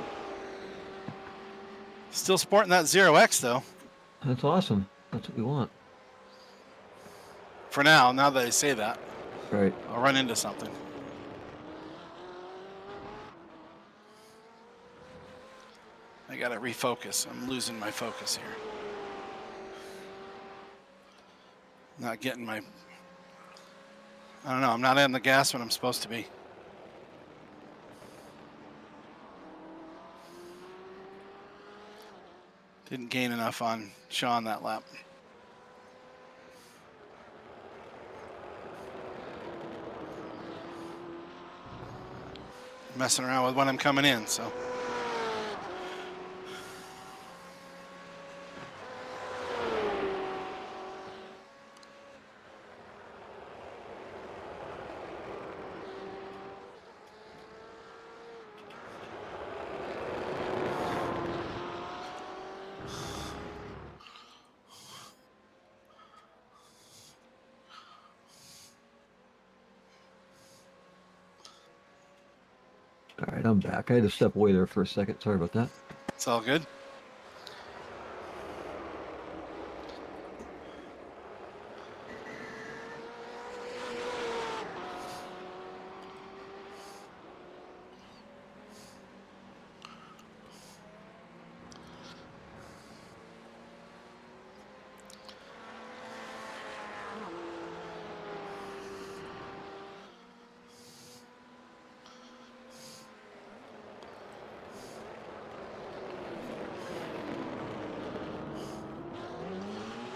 Still sporting that 0X though. That's awesome. That's what we want. For now that I say that, Right. I'll run into something. I gotta refocus. I'm losing my focus here. Not getting I don't know, I'm not on the gas when I'm supposed to be. Didn't gain enough on Sean that lap. Messing around with when I'm coming in, so. All right, I'm back. I had to step away there for a second. Sorry about that. It's all good.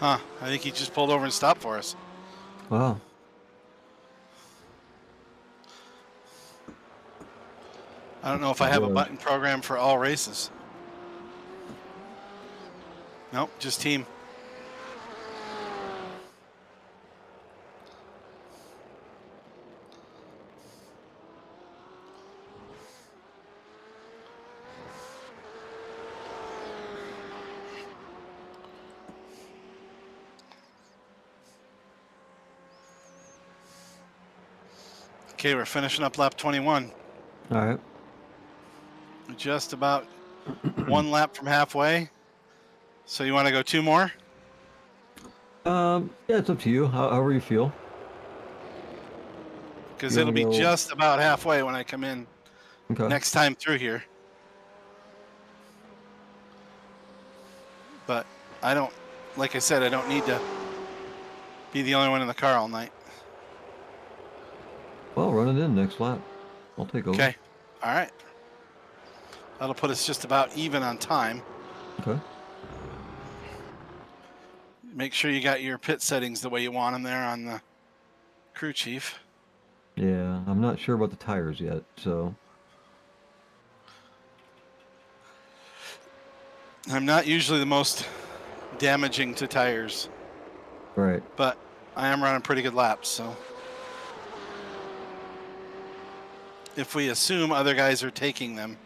Huh. I think he just pulled over and stopped for us. Wow. I don't know if I have a button program for all races. Nope, just team. Okay, we're finishing up lap 21. All right. Just about one lap from halfway. So you want to go 2 more? Yeah, it's up to you. However you feel. Because You it'll wanna be go- just about halfway when I come in Okay. next time through here. But I don't, like I said, I don't need to be the only one in the car all night. Well, run it in next lap. I'll take over. Okay. All right. That'll put us just about even on time. Okay. Make sure you got your pit settings the way you want them there on the crew chief. Yeah, I'm not sure about the tires yet, so I'm not usually the most damaging to tires, right. but I am running pretty good laps, so if we assume other guys are taking them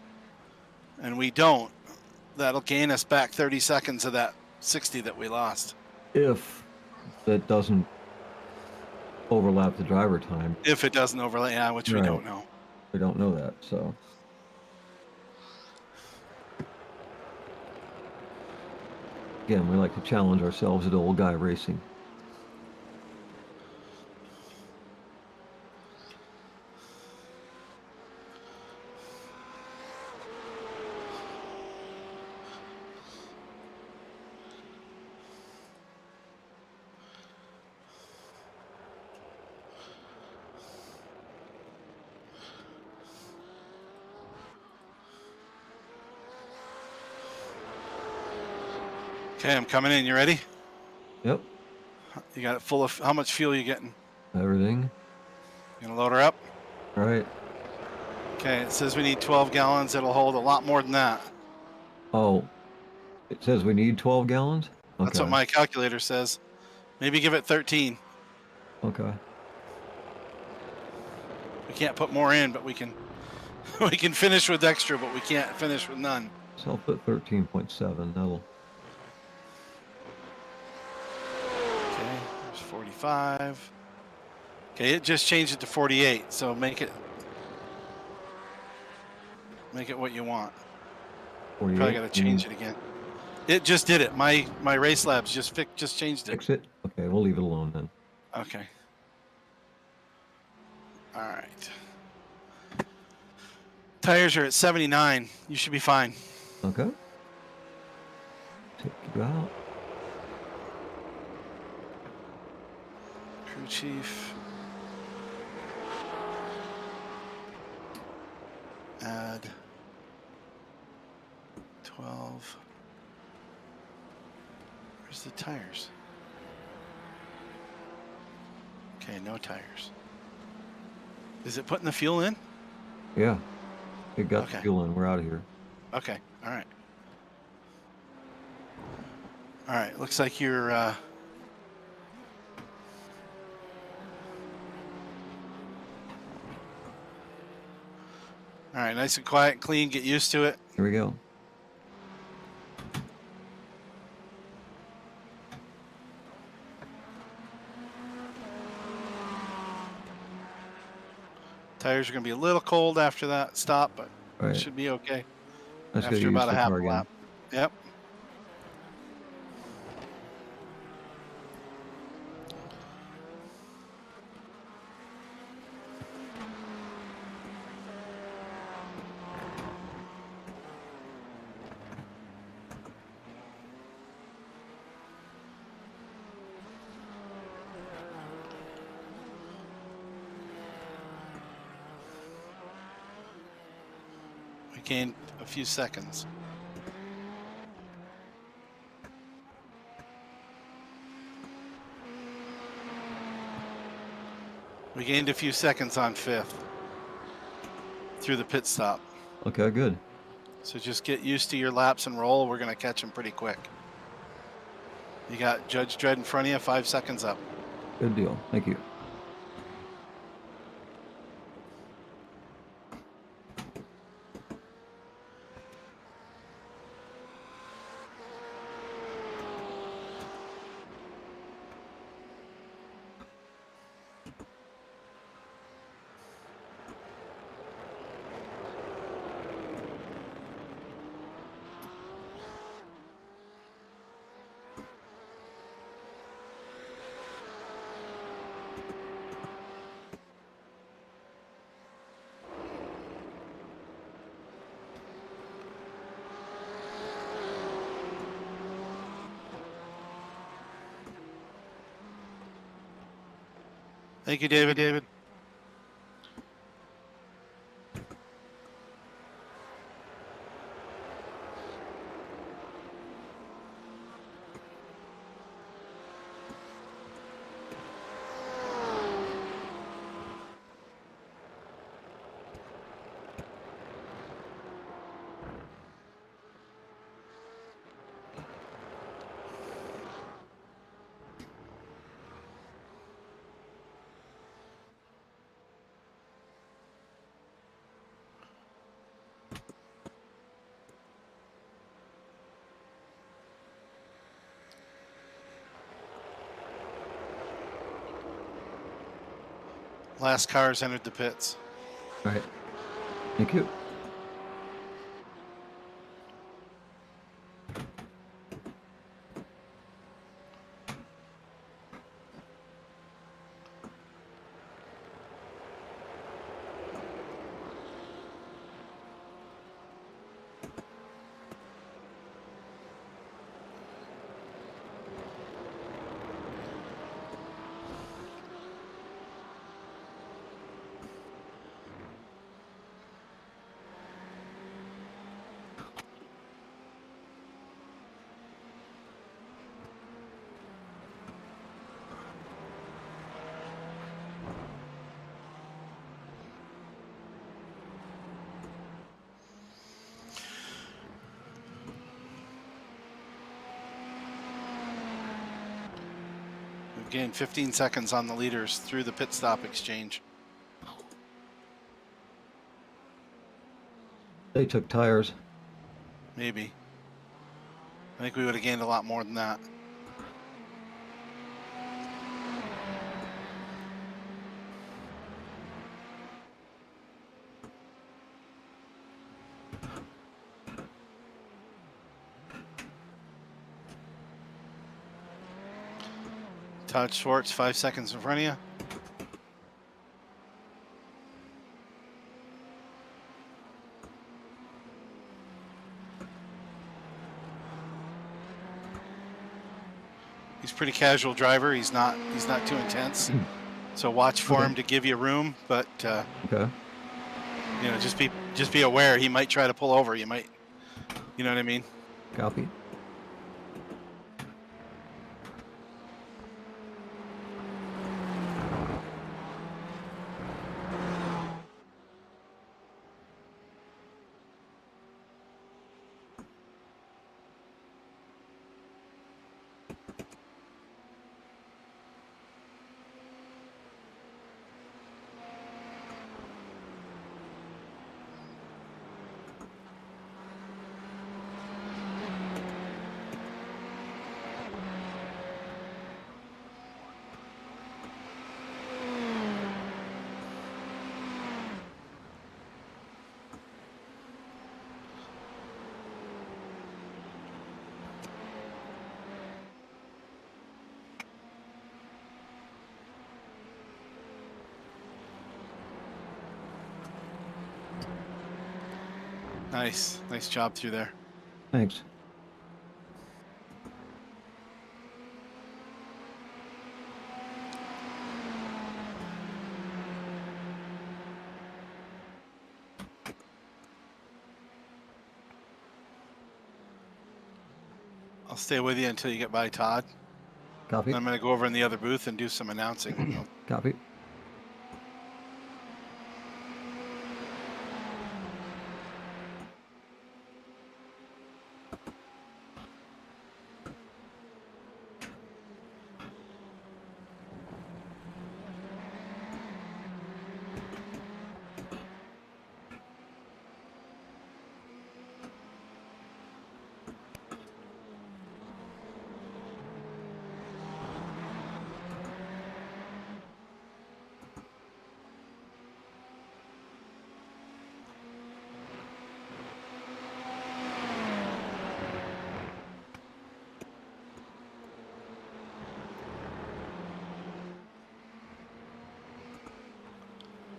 and we don't, that'll gain us back 30 seconds of that 60 that we lost. If that doesn't overlap the driver time, If it doesn't overlay, yeah, which we Right. don't know. we don't know that. So again, we like to challenge ourselves at old guy racing. Okay, I'm coming in. You ready? Yep. You got it full of, how much fuel you getting? Everything. You gonna load her up? All right. Okay, it says we need 12 gallons. It'll hold a lot more than that. Oh, it says we need 12 gallons? Okay. That's what my calculator says. Maybe give it 13. Okay. We can't put more in, but we can we can finish with extra, but we can't finish with none. So I'll put 13.7. That'll. Okay, there's 45. Okay, it just changed it to 48, so make it what you want. 48. Probably got to change it again. It just did it. My race labs just changed it. Fix it? Okay, we'll leave it alone then. Okay. All right. Tires are at 79. You should be fine. Okay. Take you out. Crew chief. Add 12. Where's the tires? Okay, no tires. Is it putting the fuel in? Yeah. It got Okay. fuel in. We're out of here. Okay, all right. All right, looks like you're all right, nice and quiet and clean. Get used to it. Here we go. Tires are going to be a little cold after that stop, but Right. should be okay Let's after get used about to a the half car a again. lap. Yep. We gained a few seconds. We gained a few seconds on 5th through the pit stop. Okay, good. So just get used to your laps and roll. We're going to catch them pretty quick. You got Judge Dredd in front of you, 5 seconds up. Good deal. Thank you. Thank you, David. Last cars entered the pits. All right. Thank you. We've gained 15 seconds on the leaders through the pit stop exchange. They took tires. Maybe. I think we would have gained a lot more than that. Todd Schwartz, 5 seconds in front of you. He's a pretty casual driver. He's not too intense. So watch for him to give you room, but Okay. you know, just be aware. He might try to pull over. You might, you know what I mean? Copy. Nice job through there. Thanks. I'll stay with you until you get by Todd. Copy. Then I'm going to go over in the other booth and do some announcing. Copy.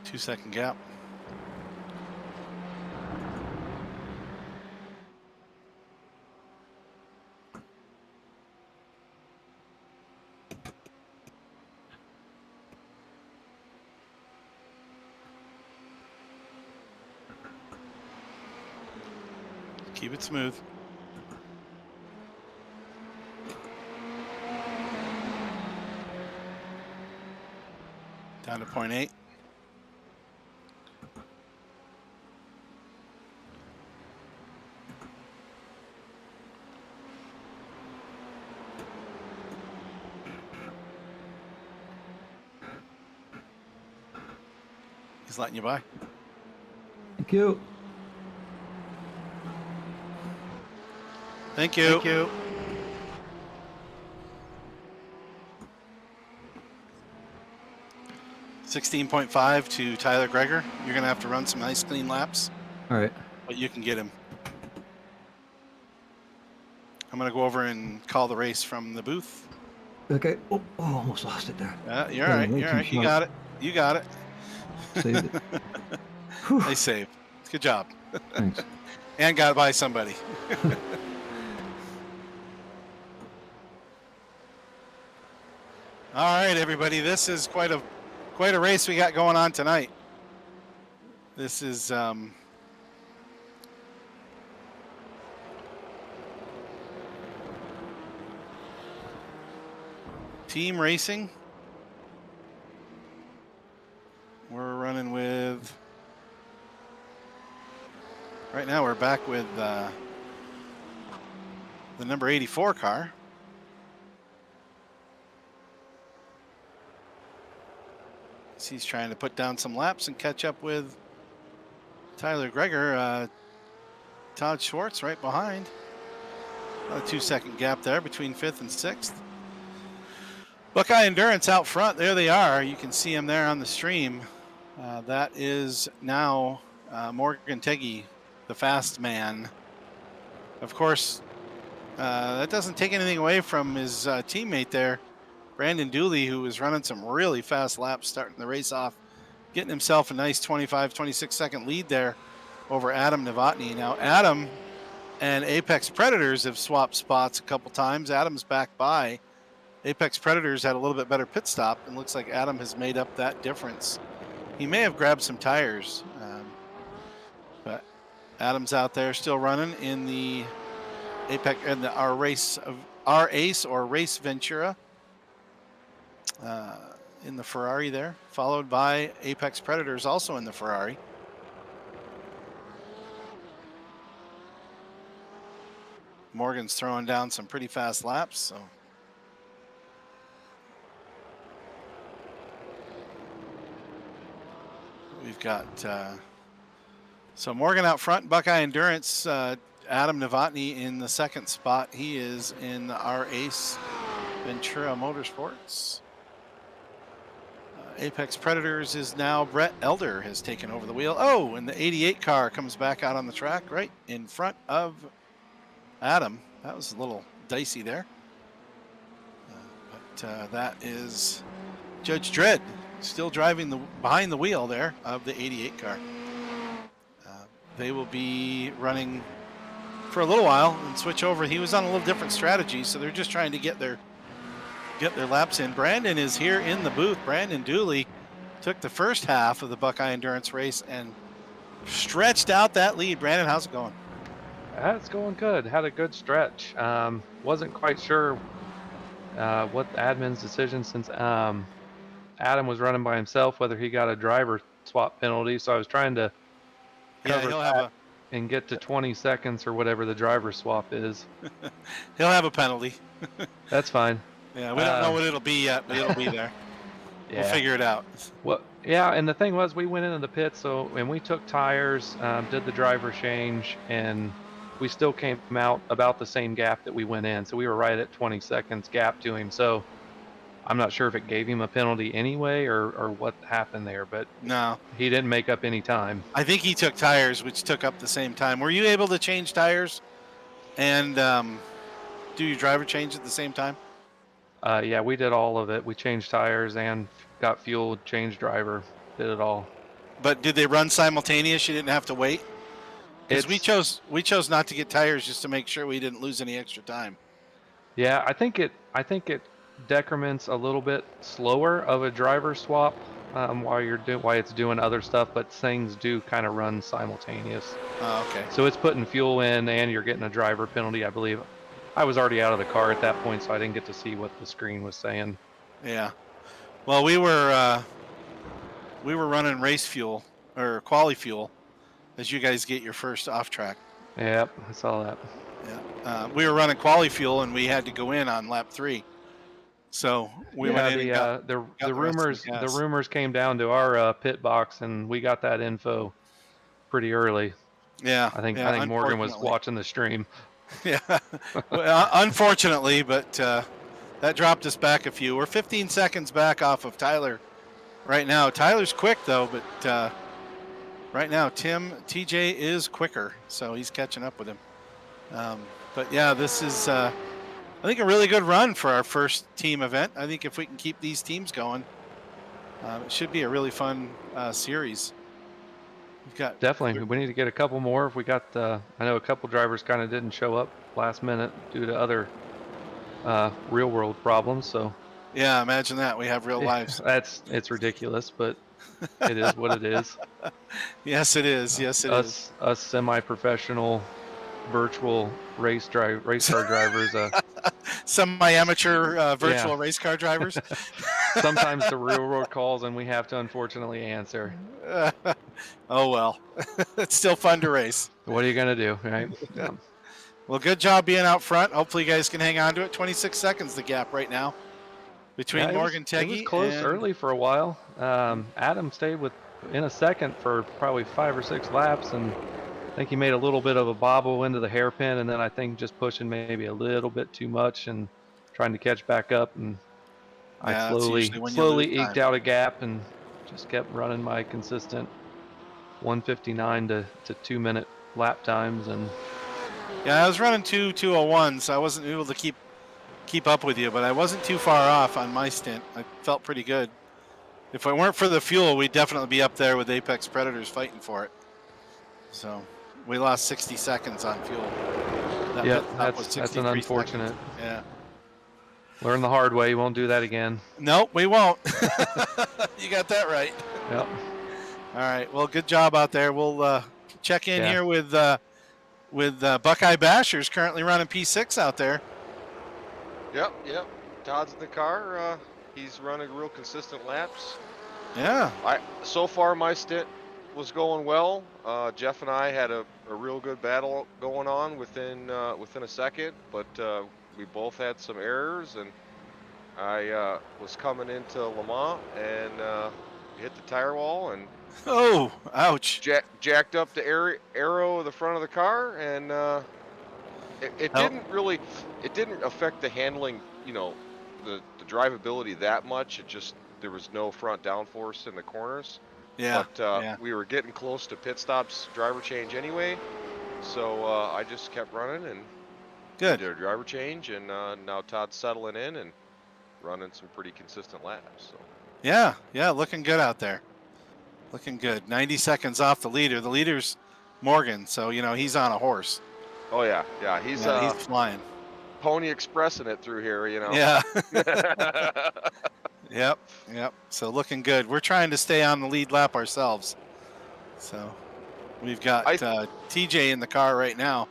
Two-second gap. Keep it smooth. Down to 0.8. He's letting you by. Thank you. Thank you. Thank you. $16.5 to Tyler Greger. You're going to have to run some nice clean laps, All right. but you can get him. I'm going to go over and call the race from the booth. Okay. Oh, almost lost it there. You're all right. way You're all too right. You sharp. got it. You got it. Saved it. Whew. Nice save. Good job. Thanks. And got by somebody. All right, everybody. This is quite a race we got going on tonight. This is team racing. We're running with, right now we're back with the number 84 car. He's trying to put down some laps and catch up with Tyler Greger. Todd Schwartz right behind. A 2-second gap there between 5th and 6th. Buckeye Endurance out front. There they are. You can see them there on the stream. That is now Morgan Teggy, the fast man. Of course, that doesn't take anything away from his teammate there, Brandon Dooley, who was running some really fast laps starting the race off, getting himself a nice 25, 26-second lead there over Adam Novotny. Now, Adam and Apex Predators have swapped spots a couple times. Adam's back by. Apex Predators had a little bit better pit stop, and looks like Adam has made up that difference. He may have grabbed some tires, but Adam's out there still running in the Apex and our Ace or Race Ventura in the Ferrari there, followed by Apex Predators also in the Ferrari. Morgan's throwing down some pretty fast laps, so we've got so Morgan out front, Buckeye Endurance, Adam Novotny in the second spot. He is in our Ace Ventura Motorsports. Apex Predators is now Brett Elder has taken over the wheel. Oh, and the 88 car comes back out on the track right in front of Adam. That was a little dicey there. But that is Judge Dredd still driving behind the wheel there of the 88 car. they will be running for a little while and switch over. He was on a little different strategy, so they're just trying to get their laps in. Brandon is here in the booth. Brandon Dooley took the first half of the Buckeye Endurance race and stretched out that lead. Brandon, how's it going? It's going good. Had a good stretch. Wasn't quite sure what the admin's decision, since Adam was running by himself, whether he got a driver swap penalty. So I was trying to cover he'll that have and get to 20 seconds or whatever the driver swap is. he'll have a penalty. That's fine. Yeah, we don't know what it'll be yet, but it'll be there. Yeah. We'll figure it out. Well, yeah, and the thing was, we went into the pit, and we took tires, did the driver change, and we still came out about the same gap that we went in. So we were right at 20 seconds gap to him. So I'm not sure if it gave him a penalty anyway or what happened there, but No, he didn't make up any time. I think he took tires, which took up the same time. Were you able to change tires and do your driver change at the same time? Yeah, we did all of it. We changed tires and got fuel, changed driver, did it all. But did they run simultaneous? You didn't have to wait? Because we chose not to get tires just to make sure we didn't lose any extra time. Yeah, I think it decrements a little bit slower of a driver swap while it's doing other stuff, but things do kind of run simultaneous. Oh, okay. So it's putting fuel in, and you're getting a driver penalty, I believe. I was already out of the car at that point, so I didn't get to see what the screen was saying. Yeah. Well, we were running race fuel or quali fuel as you guys get your first off track. Yep, I saw that. Yeah. We were running quali fuel, and we had to go in on lap 3. So we went in. The rumors came down to our pit box, and we got that info pretty early. Yeah. I think Morgan was watching the stream. Yeah. Well, unfortunately, but that dropped us back a few. We're 15 seconds back off of Tyler right now. Tyler's quick though, but right now TJ is quicker, so he's catching up with him. But yeah, this is I think a really good run for our first team event. I think if we can keep these teams going, it should be a really fun series. Definitely, we need to get a couple more. If we got, I know a couple drivers kind of didn't show up last minute due to other real world problems. So yeah, imagine that. We have real lives. It's ridiculous, but it is what it is. Yes, it is. Yes, it is. Us semi-professional virtual race car drivers. Semi-amateur virtual race car drivers. Sometimes the real world calls, and we have to unfortunately answer. Oh well, it's still fun to race. What are you gonna do, right? Yeah. Well, good job being out front. Hopefully, you guys can hang on to it. 26 seconds the gap right now between Morgan Teggy. It was close early for a while. Adam stayed in a second for probably 5 or 6 laps, and I think he made a little bit of a bobble into the hairpin, and then I think just pushing maybe a little bit too much and trying to catch back up, and I slowly eked out a gap and just kept running my consistent 1:59 to 2-minute lap times. And yeah, I was running 2:01, so I wasn't able to keep up with you, but I wasn't too far off on my stint. I felt pretty good. If it weren't for the fuel, we'd definitely be up there with Apex Predators fighting for it. So we lost 60 seconds on fuel. That's an unfortunate. Seconds. Yeah. Learn the hard way. You won't do that again. Nope, we won't. You got that right. Yep. All right. Well, good job out there. We'll check in here with Buckeye Bashers currently running P6 out there. Yep. Todd's in the car. He's running real consistent laps. Yeah. So far my stint was going well. Jeff and I had a real good battle going on within a second, but we both had some errors, and I was coming into Le Mans and hit the tire wall and oh, ouch! Jacked up the aero of the front of the car, and it didn't affect the handling, the drivability that much. It just, there was no front downforce in the corners. Yeah. But we were getting close to pit stops, driver change anyway, so I just kept running and did a driver change, and now Todd's settling in and running some pretty consistent laps. So. Yeah, looking good out there. Looking good. 90 seconds off the leader. The leader's Morgan. So, he's on a horse. Oh yeah, yeah. He's flying. Pony Expressing it through here, Yeah. Yep. So looking good. We're trying to stay on the lead lap ourselves. So we've got TJ in the car right now.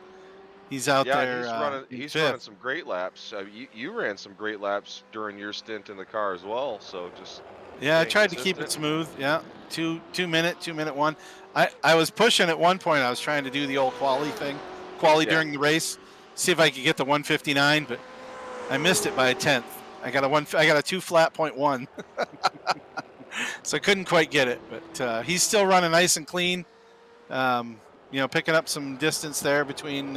He's out there. He's running some great laps. You ran some great laps during your stint in the car as well. So just I tried to keep it smooth. Yeah, 2 minute one. I was pushing at one point. I was trying to do the old quali thing, during the race, see if I could get the 159, but I missed it by a tenth. I got a 2.1, so I couldn't quite get it. But he's still running nice and clean. Picking up some distance there between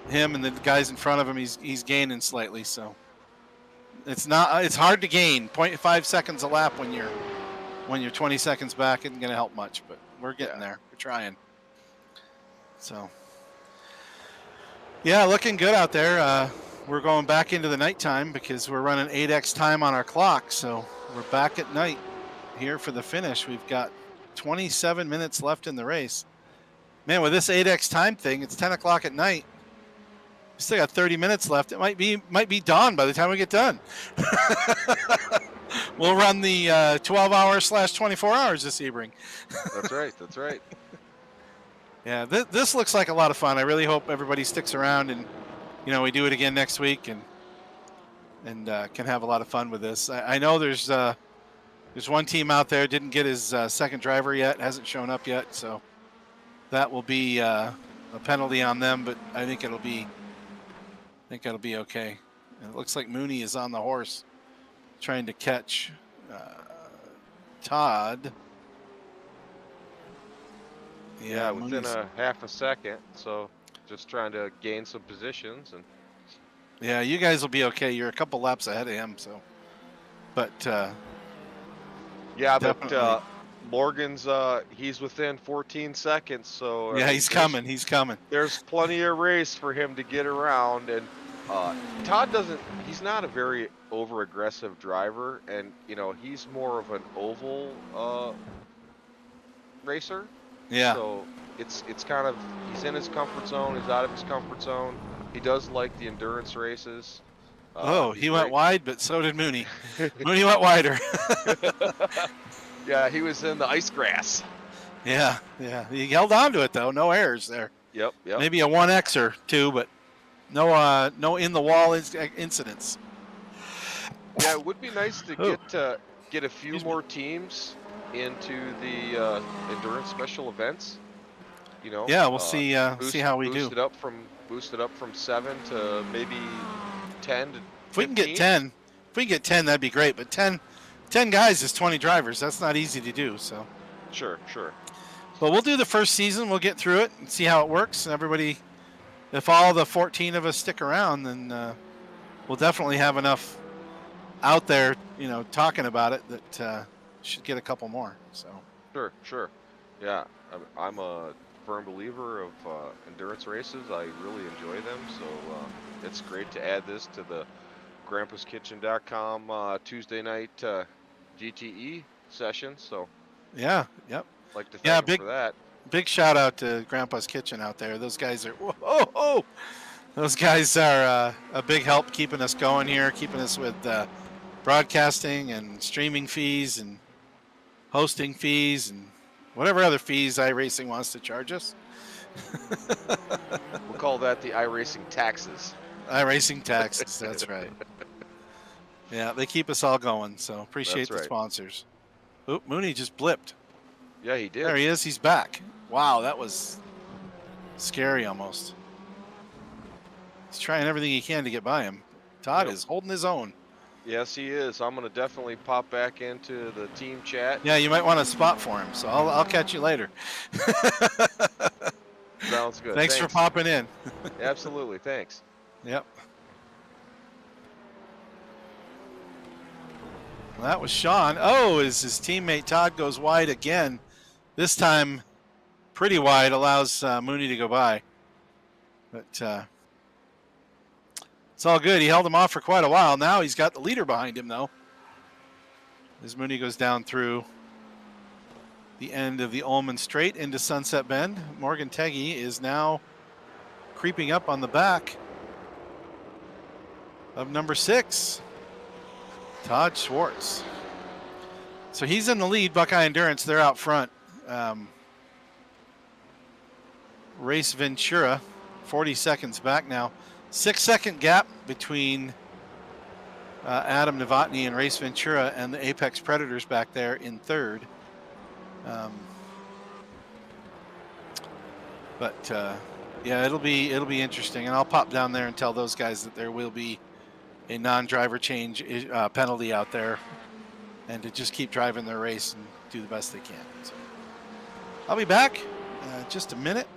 him and the guys in front of him. He's gaining slightly, so it's hard to gain 0.5 seconds a lap when you're 20 seconds back. Isn't going to help much, but we're getting there. We're trying. So looking good out there. We're going back into the nighttime because we're running 8x time on our clock, so we're back at night here for the finish. We've got 27 minutes left in the race. Man, with this 8x time thing, it's 10 o'clock at night. We still got 30 minutes left. It might be dawn by the time we get done. We'll run the 12-hour/24 hours this Sebring. That's right. Yeah, this looks like a lot of fun. I really hope everybody sticks around and we do it again next week and can have a lot of fun with this. I know there's one team out there didn't get his second driver yet, hasn't shown up yet, so that will be a penalty on them. But I think it'll be okay. And it looks like Mooney is on the horse, trying to catch Todd. Yeah, within a half a second. So just trying to gain some positions and. Yeah, you guys will be okay. You're a couple laps ahead of him, so. But. But Morgan's he's within 14 seconds, so. Yeah, he's coming. He's coming. There's plenty of race for him to get around, and Todd he's not a very over aggressive driver, and he's more of an oval racer. Yeah. So it's kind of, he's in his comfort zone, he's out of his comfort zone. He does like the endurance races. He went wide, but so did Mooney. Mooney went wider. Yeah, he was in the ice grass. Yeah. He held on to it though. No errors there. Yep. Maybe a 1X or 2, but no in the wall incidents. Yeah, it would be nice to get a few more teams into the endurance special events. Yeah, we'll see how we do. Boost it up from 7 to maybe 10 to 15. If we can get 10, that'd be great. But 10 guys is 20 drivers. That's not easy to do. So. Sure. But we'll do the first season. We'll get through it and see how it works. And everybody, if all the 14 of us stick around, then we'll definitely have enough out there, talking about it that should get a couple more. So. Sure. Yeah, I'm a firm believer of endurance races. I really enjoy them, so it's great to add this to the grandpaskitchen.com Tuesday night GTE session. So yeah, yep. Like to thank him for that. Big shout out to Grandpa's Kitchen out there. Those guys are those guys are a big help keeping us going here, keeping us with broadcasting and streaming fees and hosting fees and whatever other fees iRacing wants to charge us. We'll call that the iRacing taxes. iRacing taxes, that's right. Yeah, they keep us all going, so appreciate the sponsors. Oop, Mooney just blipped. Yeah, he did. There he is, he's back. Wow, that was scary almost. He's trying everything he can to get by him. Todd is holding his own. Yes, he is. I'm going to definitely pop back into the team chat. Yeah, you might want to spot for him, so I'll catch you later. Sounds good. Thanks for popping in. Absolutely, thanks. Yep. Well, that was Sean. As his teammate Todd goes wide again. This time, pretty wide, allows Mooney to go by. But it's all good. He held him off for quite a while. Now he's got the leader behind him, though. As Mooney goes down through the end of the Ullman Straight into Sunset Bend. Morgan Teggy is now creeping up on the back of number 6, Todd Schwartz. So he's in the lead. Buckeye Endurance, they're out front. Race Ventura, 40 seconds back now. 6-second gap between Adam Novotny and Race Ventura and the Apex Predators back there in third. Yeah, it'll be interesting, and I'll pop down there and tell those guys that there will be a non-driver change penalty out there, and to just keep driving their race and do the best they can. So I'll be back just a minute.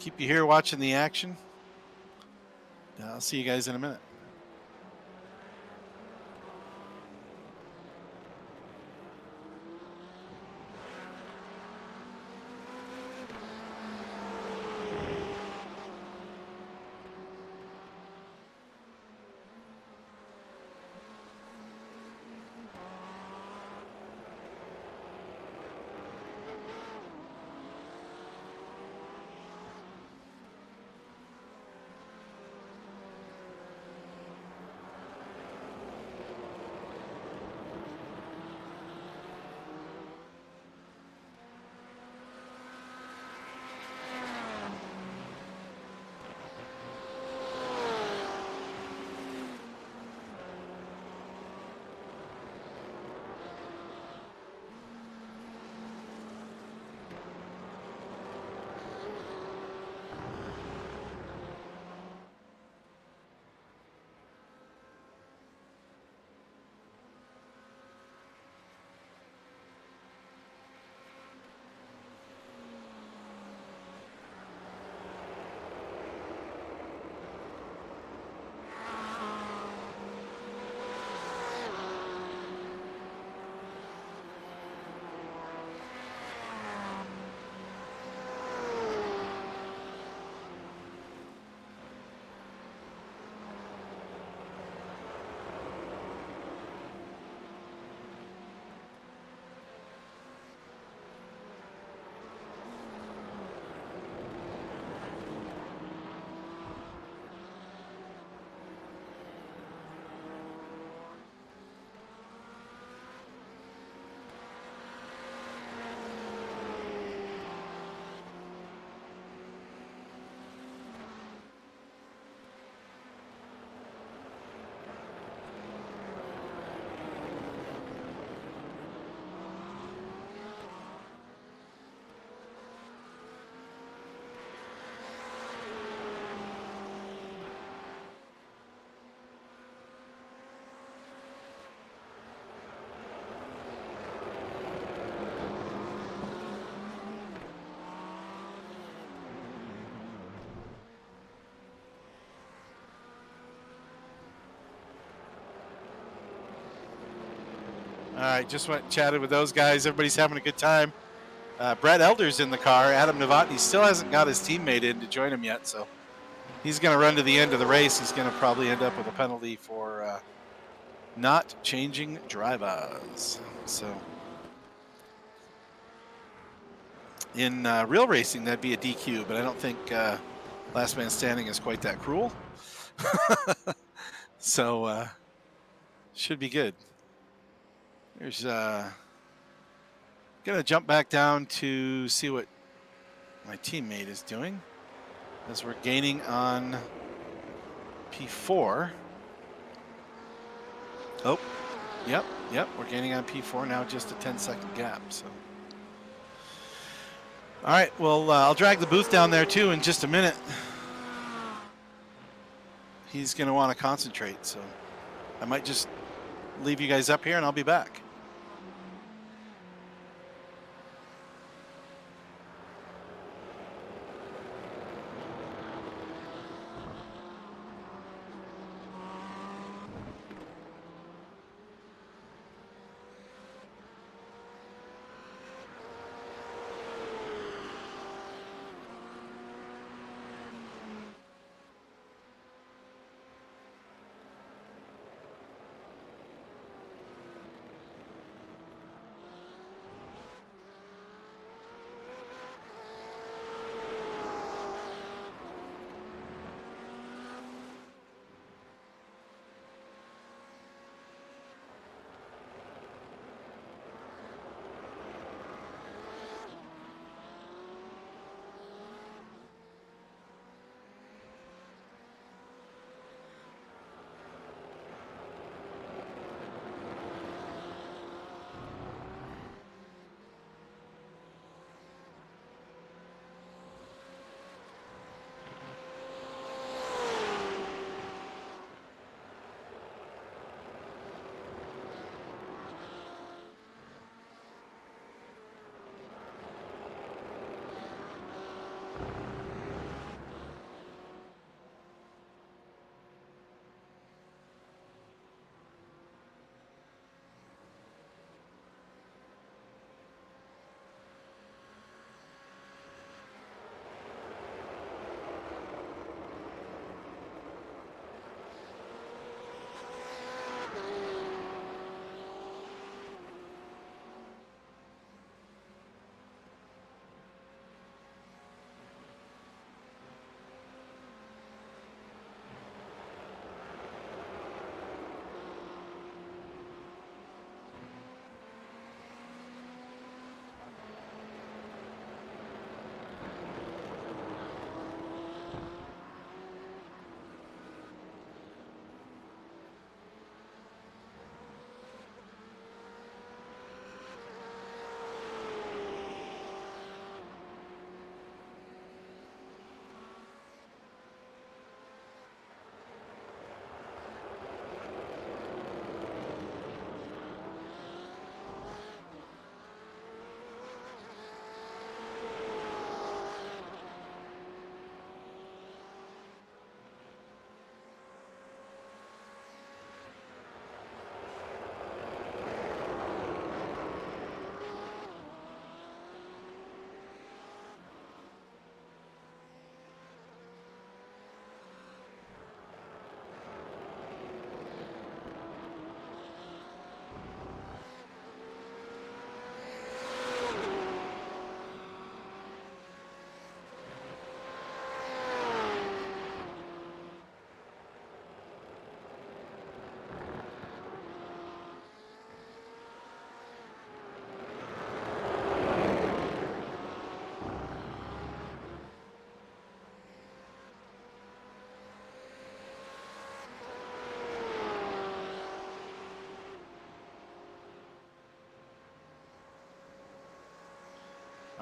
Keep you here watching the action. I'll see you guys in a minute. All right, just went and chatted with those guys. Everybody's having a good time. Brett Elder's in the car. Adam Novotny still hasn't got his teammate in to join him yet, so he's going to run to the end of the race. He's going to probably end up with a penalty for not changing drivers. So in real racing, that'd be a DQ, but I don't think last man standing is quite that cruel. So should be good. There's gonna jump back down to see what my teammate is doing as we're gaining on P4. Oh, yep, we're gaining on P4 now, just a 10-second gap. So, all right, well, I'll drag the booth down there too in just a minute. He's gonna want to concentrate, so I might just leave you guys up here and I'll be back.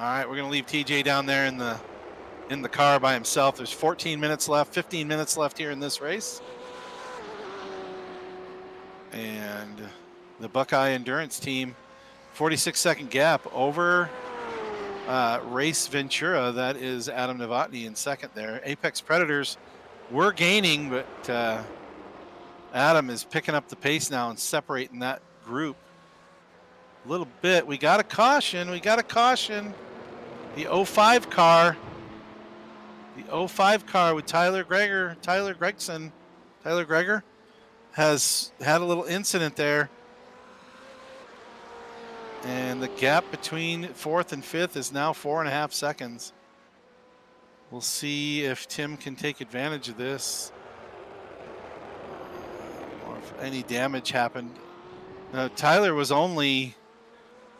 All right, we're going to leave TJ down there in the car by himself. There's 14 minutes left, 15 minutes left here in this race. And the Buckeye Endurance team, 46-second gap over Race Ventura. That is Adam Novotny in second there. Apex Predators were gaining, but Adam is picking up the pace now and separating that group a little bit. We got a caution. The 05 car. The 05 car with Tyler Gregor has had a little incident there. And the gap between fourth and fifth is now 4.5 seconds. We'll see if Tim can take advantage of this or if any damage happened. Now, Tyler was only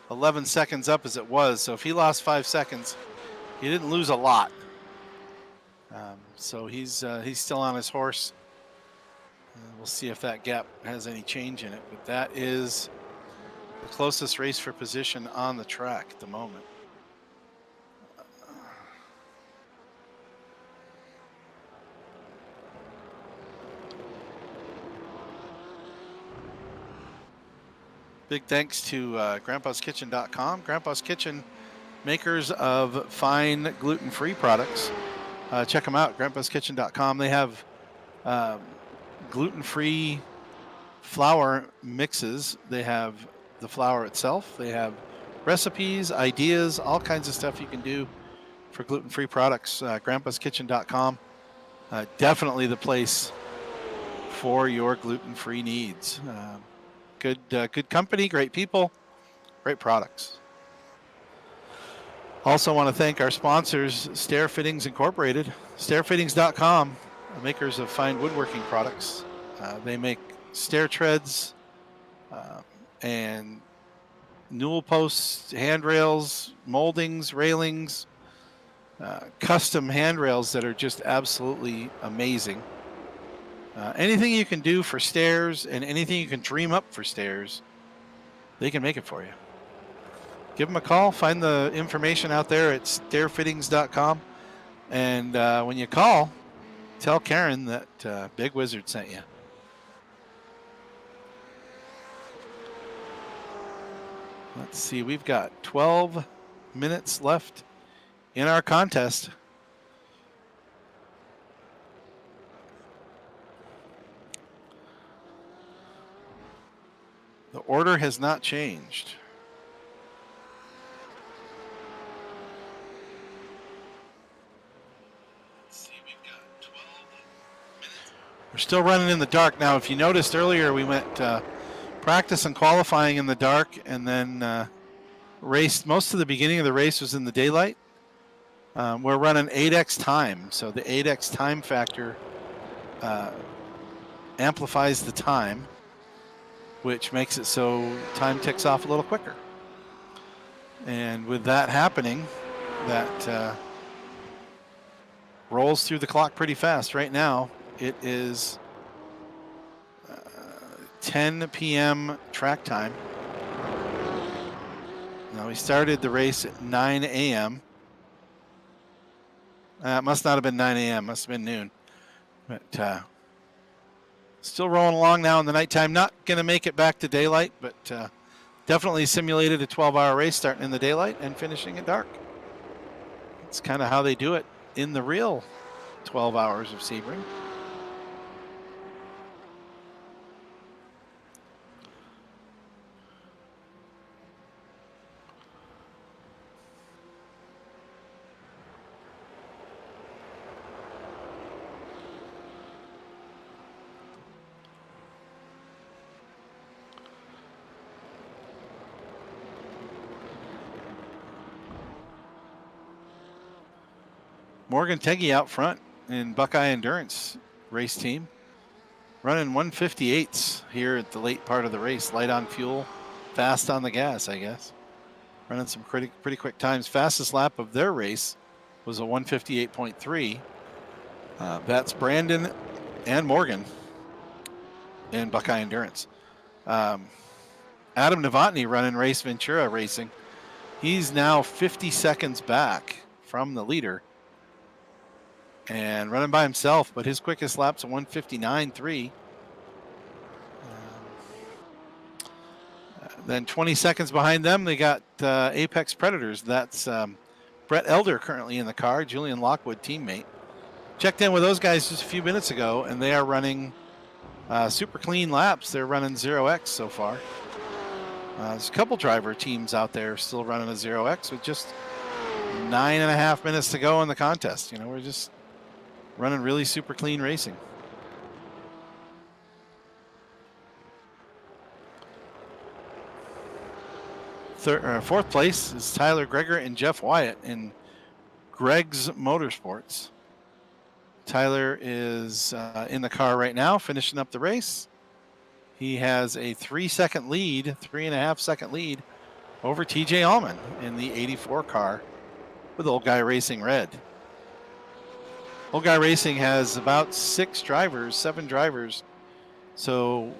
11 seconds up as it was, so if he lost 5 seconds, he didn't lose a lot. So he's still on his horse. We'll see if that gap has any change in it, but that is the closest race for position on the track at the moment. Big thanks to grandpaskitchen.com. Grandpa's Kitchen, makers of fine gluten-free products. Check them out, grandpaskitchen.com. They have gluten-free flour mixes. They have the flour itself. They have recipes, ideas, all kinds of stuff you can do for gluten-free products. grandpaskitchen.com. Definitely the place for your gluten-free needs. Good company, great people, great products. Also want to thank our sponsors, Stair Fittings Incorporated, stairfittings.com, makers of fine woodworking products. They make stair treads and newel posts, handrails, moldings, railings, custom handrails that are just absolutely amazing. Anything you can do for stairs and anything you can dream up for stairs, they can make it for you. Give them a call. Find the information out there at stairfittings.com. And when you call, tell Karen that Big Wizard sent you. Let's see. We've got 12 minutes left in our contest. The order has not changed. Let's see, we've got 12 minutes. We're still running in the dark now. If you noticed earlier, we went practice and qualifying in the dark, and then raced. Most of the beginning of the race was in the daylight. We're running 8x time, so the 8x time factor amplifies the time, which makes it so time ticks off a little quicker. And with that happening, that rolls through the clock pretty fast. Right now, it is 10 p.m. track time. Now, we started the race at 9 a.m. It must not have been 9 a.m., must have been noon. But still rolling along now in the nighttime. Not going to make it back to daylight, but definitely simulated a 12-hour race starting in the daylight and finishing at dark. It's kind of how they do it in the real 12 hours of Sebring. Morgan Teggy out front in Buckeye Endurance race team. Running 158s here at the late part of the race. Light on fuel, fast on the gas, I guess. Running some pretty quick times. Fastest lap of their race was a 158.3. That's Brandon and Morgan in Buckeye Endurance. Adam Novotny running Race Ventura Racing. He's now 50 seconds back from the leader and running by himself, but his quickest lap's a 1:59.3. Then 20 seconds behind them, they got Apex Predators. That's Brett Elder currently in the car, Julian Lockwood teammate. Checked in with those guys just a few minutes ago, and they are running super clean laps. They're running 0x so far. There's a couple driver teams out there still running a 0x with just 9.5 minutes to go in the contest. You know, we're just running really super clean racing. Fourth place is Tyler Greger and Jeff Wyatt in Greg's Motorsports. Tyler is in the car right now, finishing up the race. He has a 3.5 second lead over TJ Allman in the 84 car with Old Guy Racing Red. Old Guy Racing has about 7 drivers, so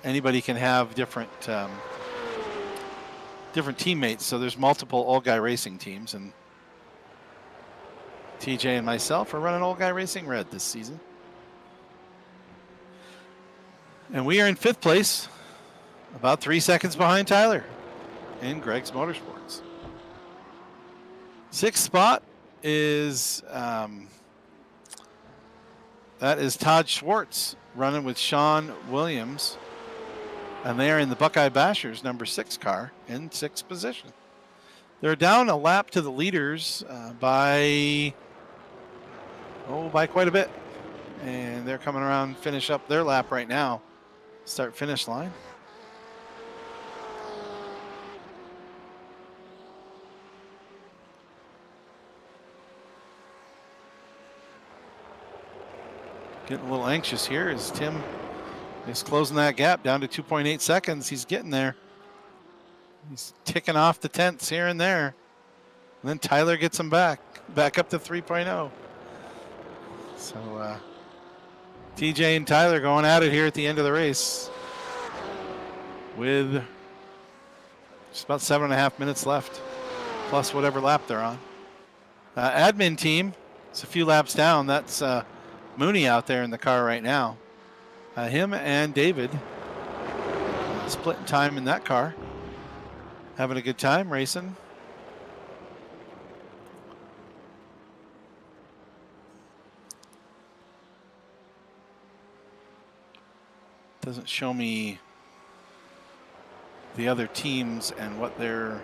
anybody can have different teammates. So there's multiple Old Guy Racing teams, and TJ and myself are running Old Guy Racing Red this season. And we are in 5th place, about 3 seconds behind Tyler in Greg's Motorsports. 6th spot is that is Todd Schwartz running with Sean Williams, and they are in the Buckeye Bashers number 6 car in 6th position. They're down a lap to the leaders by quite a bit, and they're coming around, finish up their lap right now. Start finish line. Getting a little anxious here as Tim is closing that gap down to 2.8 seconds. He's getting there. He's ticking off the tenths here and there. And then Tyler gets him back up to 3.0. So TJ and Tyler going at it here at the end of the race with just about 7.5 minutes left, plus whatever lap they're on. Admin team, it's a few laps down. That's Mooney out there in the car right now. Him and David splitting time in that car, having a good time racing. Doesn't show me the other teams and what their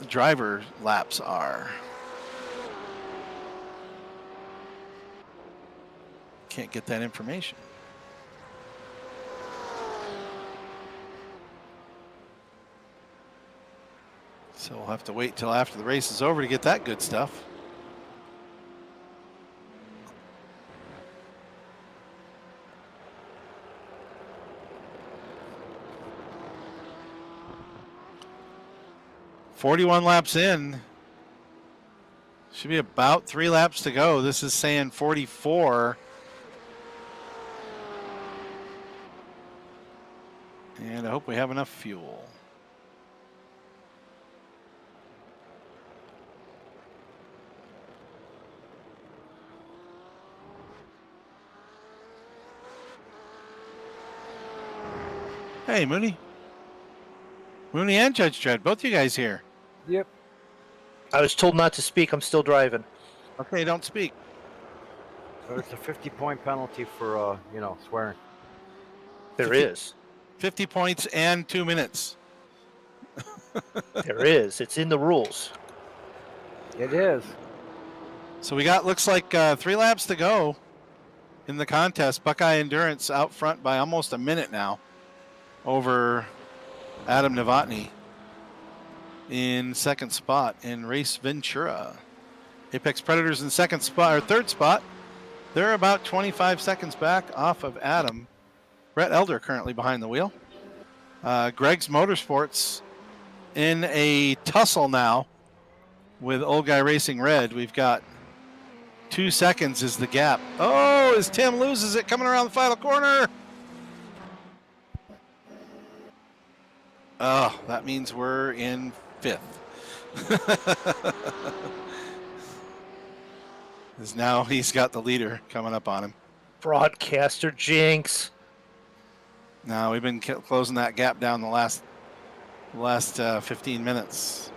driver laps are. Can't get that information. So we'll have to wait till after the race is over to get that good stuff. "41 laps in. Should be about 3 laps to go." This is saying 44. And I hope we have enough fuel. Hey, Mooney. Mooney and Judge Dredd, both you guys here. Yep. I was told not to speak. I'm still driving. Okay, don't speak. So it's a 50-point penalty for, swearing. There is. 50 points and 2 minutes. There is. It's in the rules. It is. So we got, looks like 3 laps to go in the contest. Buckeye Endurance out front by almost a minute now over Adam Novotny in 2nd spot in Race Ventura. Apex Predators in 2nd spot, or 3rd spot. They're about 25 seconds back off of Adam. Brett Elder currently behind the wheel. Greg's Motorsports in a tussle now with Old Guy Racing Red. We've got 2 seconds is the gap. Oh, as Tim loses it coming around the final corner. Oh, that means we're in 5th. Because now he's got the leader coming up on him. Broadcaster jinx. Now we've been closing that gap down the last 15 minutes.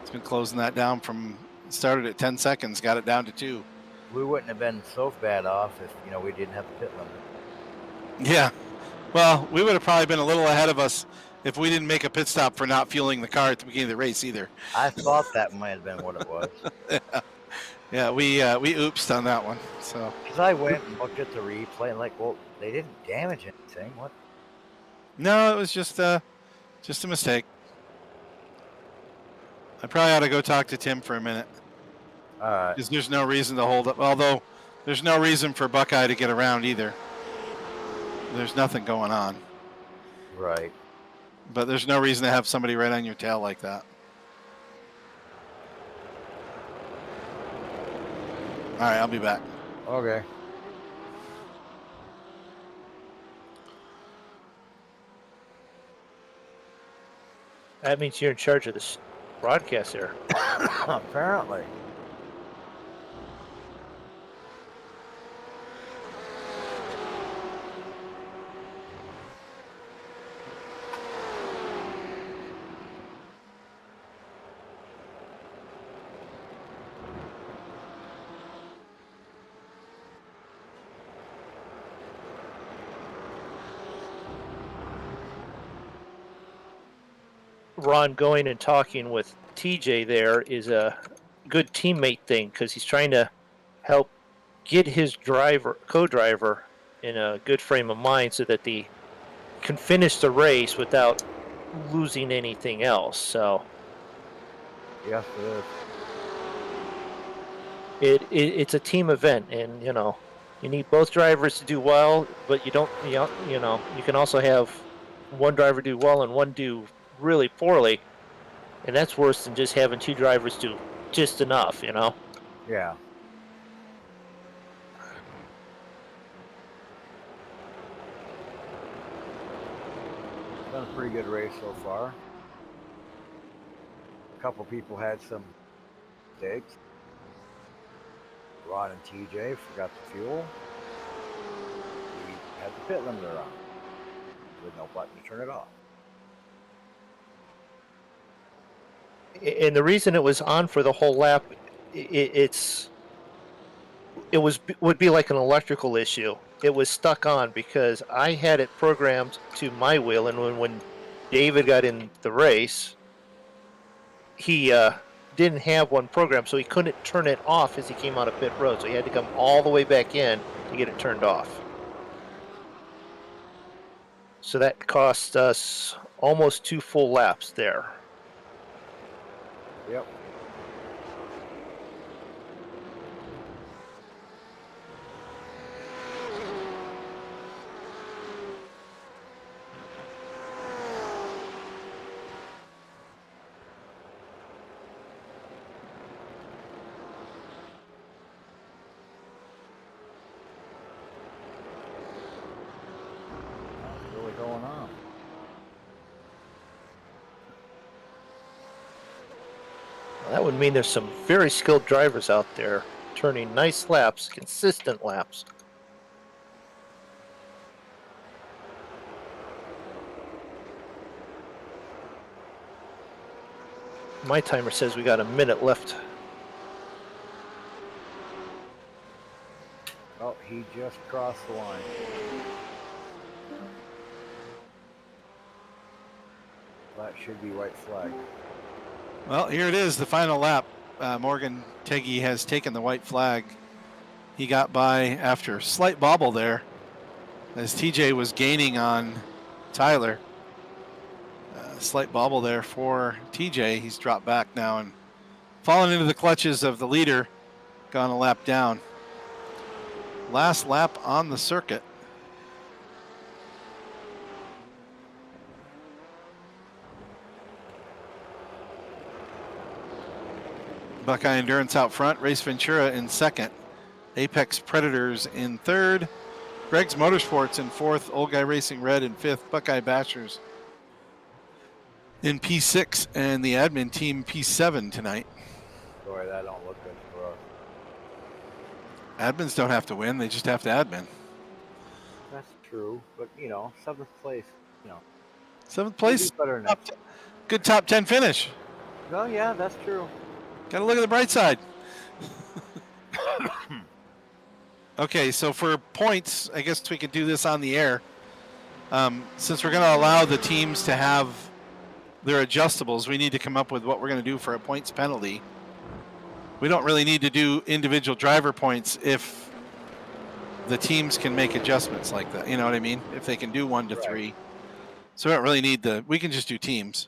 It's been closing that down from started at 10 seconds, got it down to 2. We wouldn't have been so bad off if we didn't have the pit limit. Yeah. Well, we would have probably been a little ahead of us if we didn't make a pit stop for not fueling the car at the beginning of the race either. I thought that might have been what it was. Yeah, we oopsed on that one. So Because I went and looked at the replay and well, they didn't damage anything. What? no, it was just a mistake. I probably ought to go talk to Tim for a minute. All right. Because there's no reason to hold up. Although there's no reason for Buckeye to get around either. There's nothing going on. Right. But there's no reason to have somebody right on your tail like that. All right, I'll be back. Okay. That means you're in charge of this broadcast there. Apparently. Ron going and talking with TJ there is a good teammate thing because he's trying to help get his co-driver in a good frame of mind so that they can finish the race without losing anything else. So Yes, it is. it's a team event, and you need both drivers to do well, but you can also have one driver do well and one do really poorly, and that's worse than just having two drivers do just enough. Yeah. Been a pretty good race so far. A couple people had some mistakes. Ron and TJ forgot the fuel. We had the pit limiter on with no button to turn it off. And the reason it was on for the whole lap, would be like an electrical issue. It was stuck on because I had it programmed to my wheel, and when David got in the race, he didn't have one programmed, so he couldn't turn it off as he came out of pit road. So he had to come all the way back in to get it turned off. So that cost us almost 2 full laps there. Yep. What's really going on? That would mean there's some very skilled drivers out there turning nice laps, consistent laps. My timer says we got a minute left. Oh, he just crossed the line. That should be white flag. Well, here it is, the final lap. Morgan Teggy has taken the white flag. He got by after a slight bobble there as TJ was gaining on Tyler. Slight bobble there for TJ. He's dropped back now and fallen into the clutches of the leader, gone a lap down. Last lap on the circuit. Buckeye Endurance out front, Race Ventura in second, Apex Predators in third, Greg's Motorsports in fourth, Old Guy Racing Red in fifth, Buckeye Bashers in P6 and the admin team P7 tonight. Boy, that don't look good for us. Admins don't have to win; they just have to admin. That's true, but you know, 7th place. You know, 7th we'll place, do better top next. good top 10 finish. Oh yeah, that's true. Got to look at the bright side. Okay, so for points, I guess we could do this on the air. Since we're going to allow the teams to have their adjustables, we need to come up with what we're going to do for a points penalty. We don't really need to do individual driver points if the teams can make adjustments like that. You know what I mean? If they can do 1 to 3. So we don't really need we can just do teams.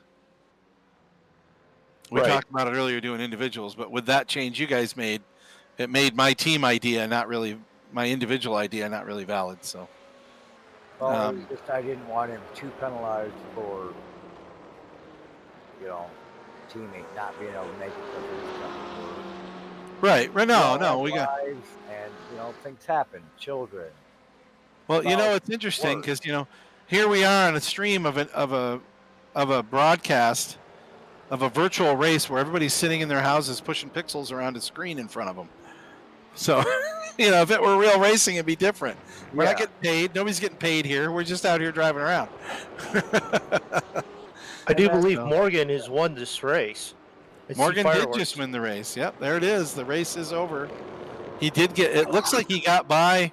We talked about it earlier doing individuals, but with that change you guys made, it made my team idea not really, my individual idea not really valid. So. Well, it was just I didn't want him too penalized for, you know, teammate not being able to make it because of his company. Right. No, we got lives and you know things happen. Children. Well, you know, it's interesting because, you know, here we are on a stream of a broadcast of a virtual race where everybody's sitting in their houses pushing pixels around a screen in front of them. So, you know, if it were real racing, it'd be different. We're not getting paid. Nobody's getting paid here. We're just out here driving around. I do believe Morgan has won this race. Morgan did just win the race. Yep, there it is. The race is over. He did get. It looks like he got by.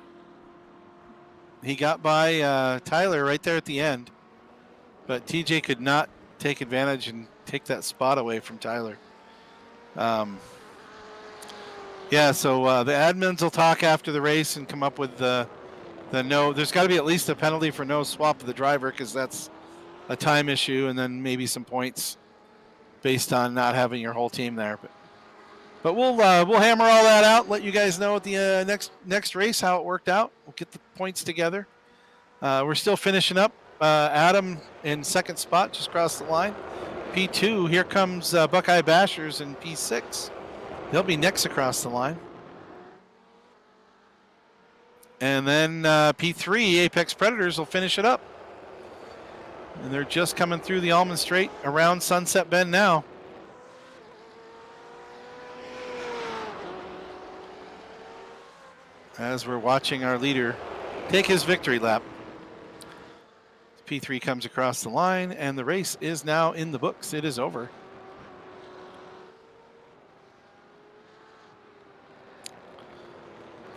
He got by Tyler right there at the end, but TJ could not take advantage and take that spot away from Tyler. Yeah, so the admins will talk after the race and come up with the no. There's got to be at least a penalty for no swap of the driver because that's a time issue, and then maybe some points based on not having your whole team there. But we'll hammer all that out. Let you guys know at the next race how it worked out. We'll get the points together. We're still finishing up. Adam in second spot, just crossed the line. P2. Here comes Buckeye Bashers in P6. They'll be next across the line. And then P3, Apex Predators will finish it up. And they're just coming through the Almond Straight around Sunset Bend now. As we're watching our leader take his victory lap. P3 comes across the line, and the race is now in the books. It is over.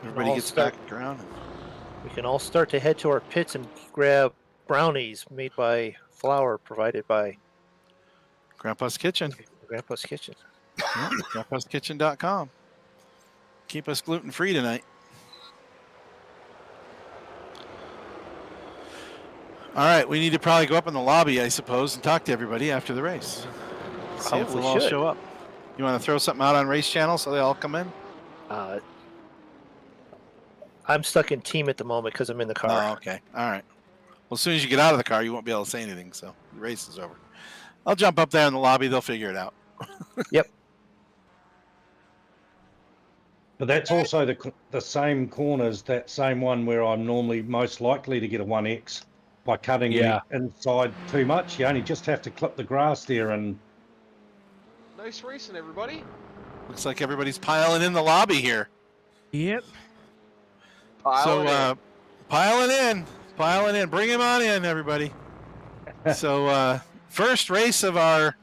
Everybody gets back to ground. We can all start to head to our pits and grab brownies made by flour provided by Grandpa's Kitchen. Grandpa's Kitchen. Yeah, grandpaskitchen.com. Keep us gluten-free tonight. All right, we need to probably go up in the lobby, I suppose, and talk to everybody after the race. See if they'll all show up. You want to throw something out on Race Channel so they all come in? I'm stuck in team at the moment because I'm in the car. Oh, okay. All right. Well, as soon as you get out of the car, you won't be able to say anything, so the race is over. I'll jump up there in the lobby. They'll figure it out. Yep. But that's also the same corners, that same one where I'm normally most likely to get a 1X by cutting the inside too much. You only just have to clip the grass there and... Nice racing, everybody. Looks like everybody's piling in the lobby here. Yep. Piling in. Bring him on in, everybody. So first race of our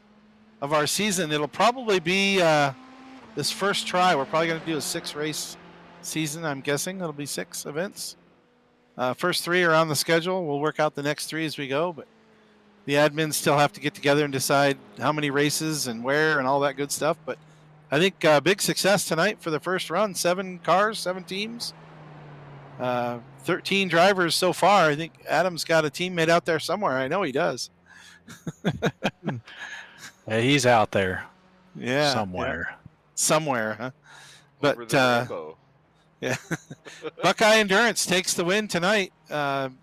season. It'll probably be this first try. We're probably going to do a 6-race season. I'm guessing it'll be 6 events. First 3 are on the schedule. We'll work out the next 3 as we go, but the admins still have to get together and decide how many races and where and all that good stuff. But I think big success tonight for the first run. 7 cars, 7 teams. 13 drivers so far. I think Adam's got a teammate out there somewhere. I know he does. Yeah, he's out there. Yeah. Somewhere, huh? But yeah. Buckeye Endurance takes the win tonight. And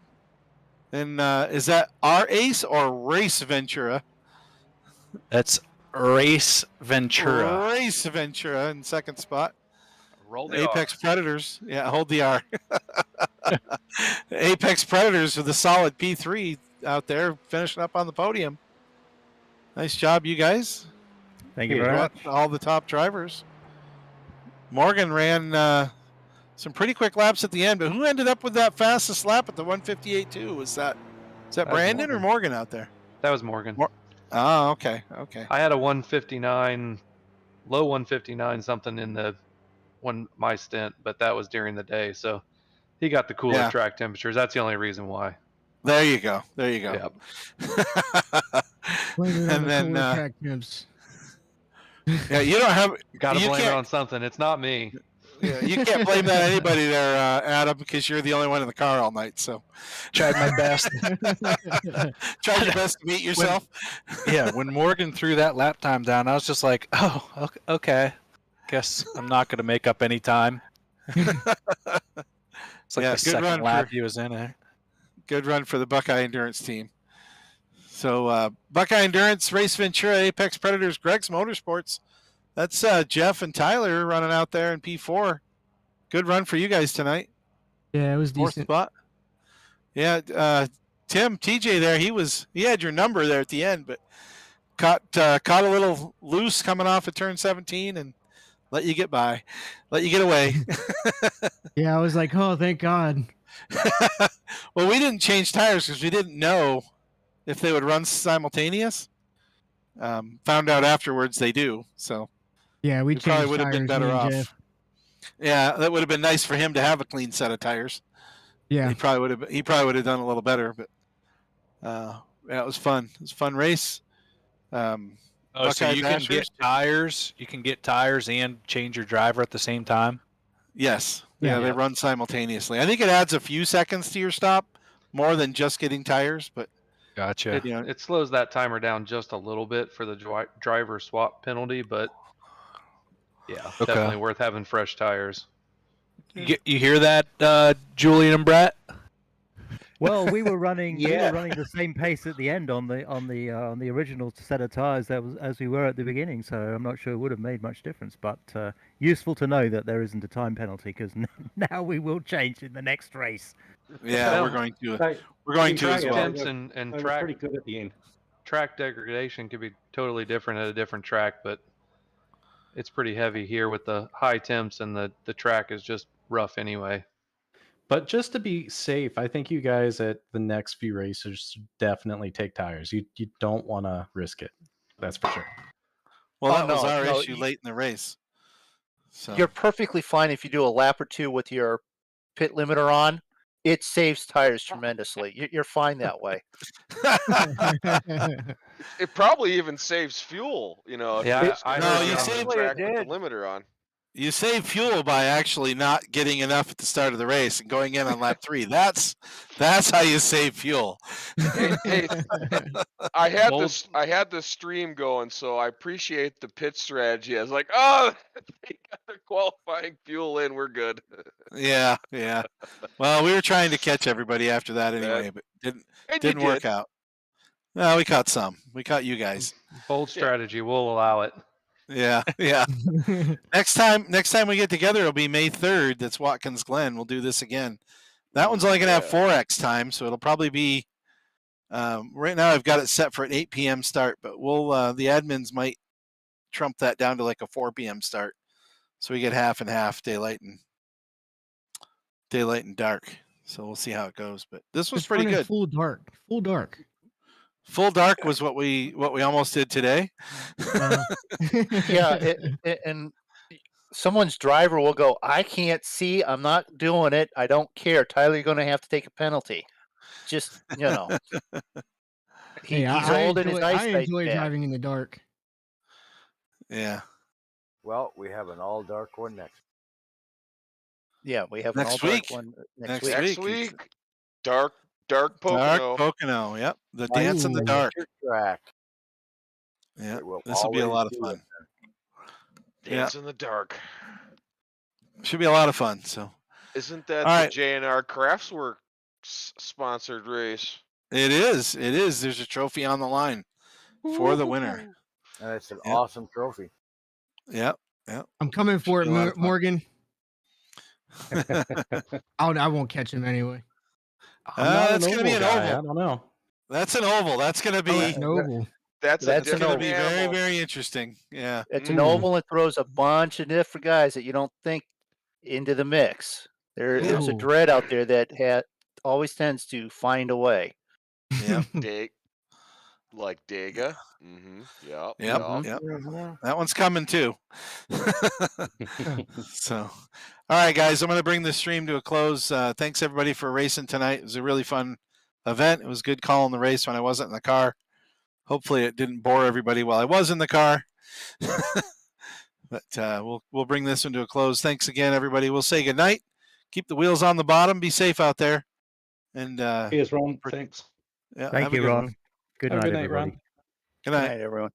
is that our ace or Race Ventura? That's Race Ventura. Race Ventura in second spot. Roll the Apex R. Predators. Yeah, hold the R. Apex Predators with a solid P3 out there finishing up on the podium. Nice job, you guys. Thank you very much. All the top drivers. Morgan ran some pretty quick laps at the end, but who ended up with that fastest lap at the 158.2? Was that Brandon or Morgan out there? That was Morgan. Oh, okay. I had a 159, low 159 something in my stint, but that was during the day, so he got the cooler track temperatures. That's the only reason why. There you go. Yep. And then track temps. Yeah, you don't have. Got to blame it on something. It's not me. Yeah, you can't blame that on anybody there, Adam, because you're the only one in the car all night. So, Tried my best. Tried your best to beat yourself. When Morgan threw that lap time down, I was just like, oh, okay. Guess I'm not going to make up any time. It's like the second lap he was in there. Good run for the Buckeye Endurance team. So, Buckeye Endurance, Race Ventura, Apex Predators, Greg's Motorsports. That's Jeff and Tyler running out there in P4. Good run for you guys tonight. Yeah, it was Fourth decent. spot. Yeah, Tim, TJ there, he had your number there at the end, but caught a little loose coming off of turn 17 and let you get away. Yeah, I was like, oh, thank God. Well, we didn't change tires because we didn't know if they would run simultaneous. Found out afterwards they do. So yeah, we probably would have been better off. Jeff. Yeah, that would have been nice for him to have a clean set of tires. Yeah, he probably would have done a little better. But yeah, it was fun. It was a fun race. So you can get tires. You can get tires and change your driver at the same time. Yes. Yeah, they run simultaneously. I think it adds a few seconds to your stop, more than just getting tires. But gotcha. It slows that timer down just a little bit for the driver swap penalty, but yeah, definitely worth having fresh tires. You hear that, Julian and Brett? Well, we were running the same pace at the end on the original set of tires as we were at the beginning. So I'm not sure it would have made much difference. But useful to know that there isn't a time penalty because now we will change in the next race. Yeah, we're going to as well. Temps and track pretty good at the end. Track degradation could be totally different at a different track, but it's pretty heavy here with the high temps and the track is just rough anyway. But just to be safe, I think you guys at the next few races should definitely take tires. You don't want to risk it. That's for sure. Well, that was our issue late in the race. So you're perfectly fine if you do a lap or two with your pit limiter on. It saves tires tremendously. You're fine that way. It probably even saves fuel. You know. Yeah, you save track with the limiter on. You save fuel by actually not getting enough at the start of the race and going in on lap 3. That's how you save fuel. Hey, I had this stream going, so I appreciate the pit strategy. I was like, oh, they got their qualifying fuel in. We're good. Yeah. Well, we were trying to catch everybody after that anyway, but didn't work out. No, we caught some. We caught you guys. Bold strategy. We'll allow it. Yeah. Next time we get together, it'll be May 3rd. That's Watkins Glen. We'll do this again. That one's only going to have 4X time, so it'll probably be. Right now, I've got it set for an 8 p.m. start, but we'll the admins might trump that down to like a 4 p.m. start, so we get half and half, daylight and dark. So we'll see how it goes. But this was pretty good. Full dark. Full dark was what we almost did today. Yeah, and someone's driver will go, I can't see, I'm not doing it, I don't care. Tyler, you're going to have to take a penalty. Just, he's old and his eyesight. I enjoy driving in the dark. Yeah. Well, we have an all dark one next. Yeah, we have next an all week. dark one Next week. Dark Pocono. Dark Pocono, yep. The dance in the dark. Track. Yeah, this will be a lot of fun. Dance in the dark. Should be a lot of fun. So, isn't that the JNR Craftsworks sponsored race? It is. There's a trophy on the line for the winner. And it's an awesome trophy. Yep. I'm coming for it, Morgan. I won't catch him anyway. That's going to be an oval. I don't know. That's an oval. That's going to be an oval. That's a That's It's going to different be animal. very, very interesting. Yeah. It's an oval and throws a bunch of different guys that you don't think into the mix. There's a Ooh. dread out there that always tends to find a way. Yep. Like Dega. Mm-hmm. Yep. Yep. Yep. Yep. That one's coming too. So, all right, guys, I'm going to bring this stream to a close. Thanks everybody for racing tonight. It was a really fun event. It was good calling the race when I wasn't in the car. Hopefully, it didn't bore everybody while I was in the car. But we'll bring this one to a close. Thanks again, everybody. We'll say good night. Keep the wheels on the bottom. Be safe out there. And Here's Ron. Thanks. Yeah, Thank have a you, good Ron. one. Good Have a night, good night, everybody. Ron. Good night. Good night, everyone.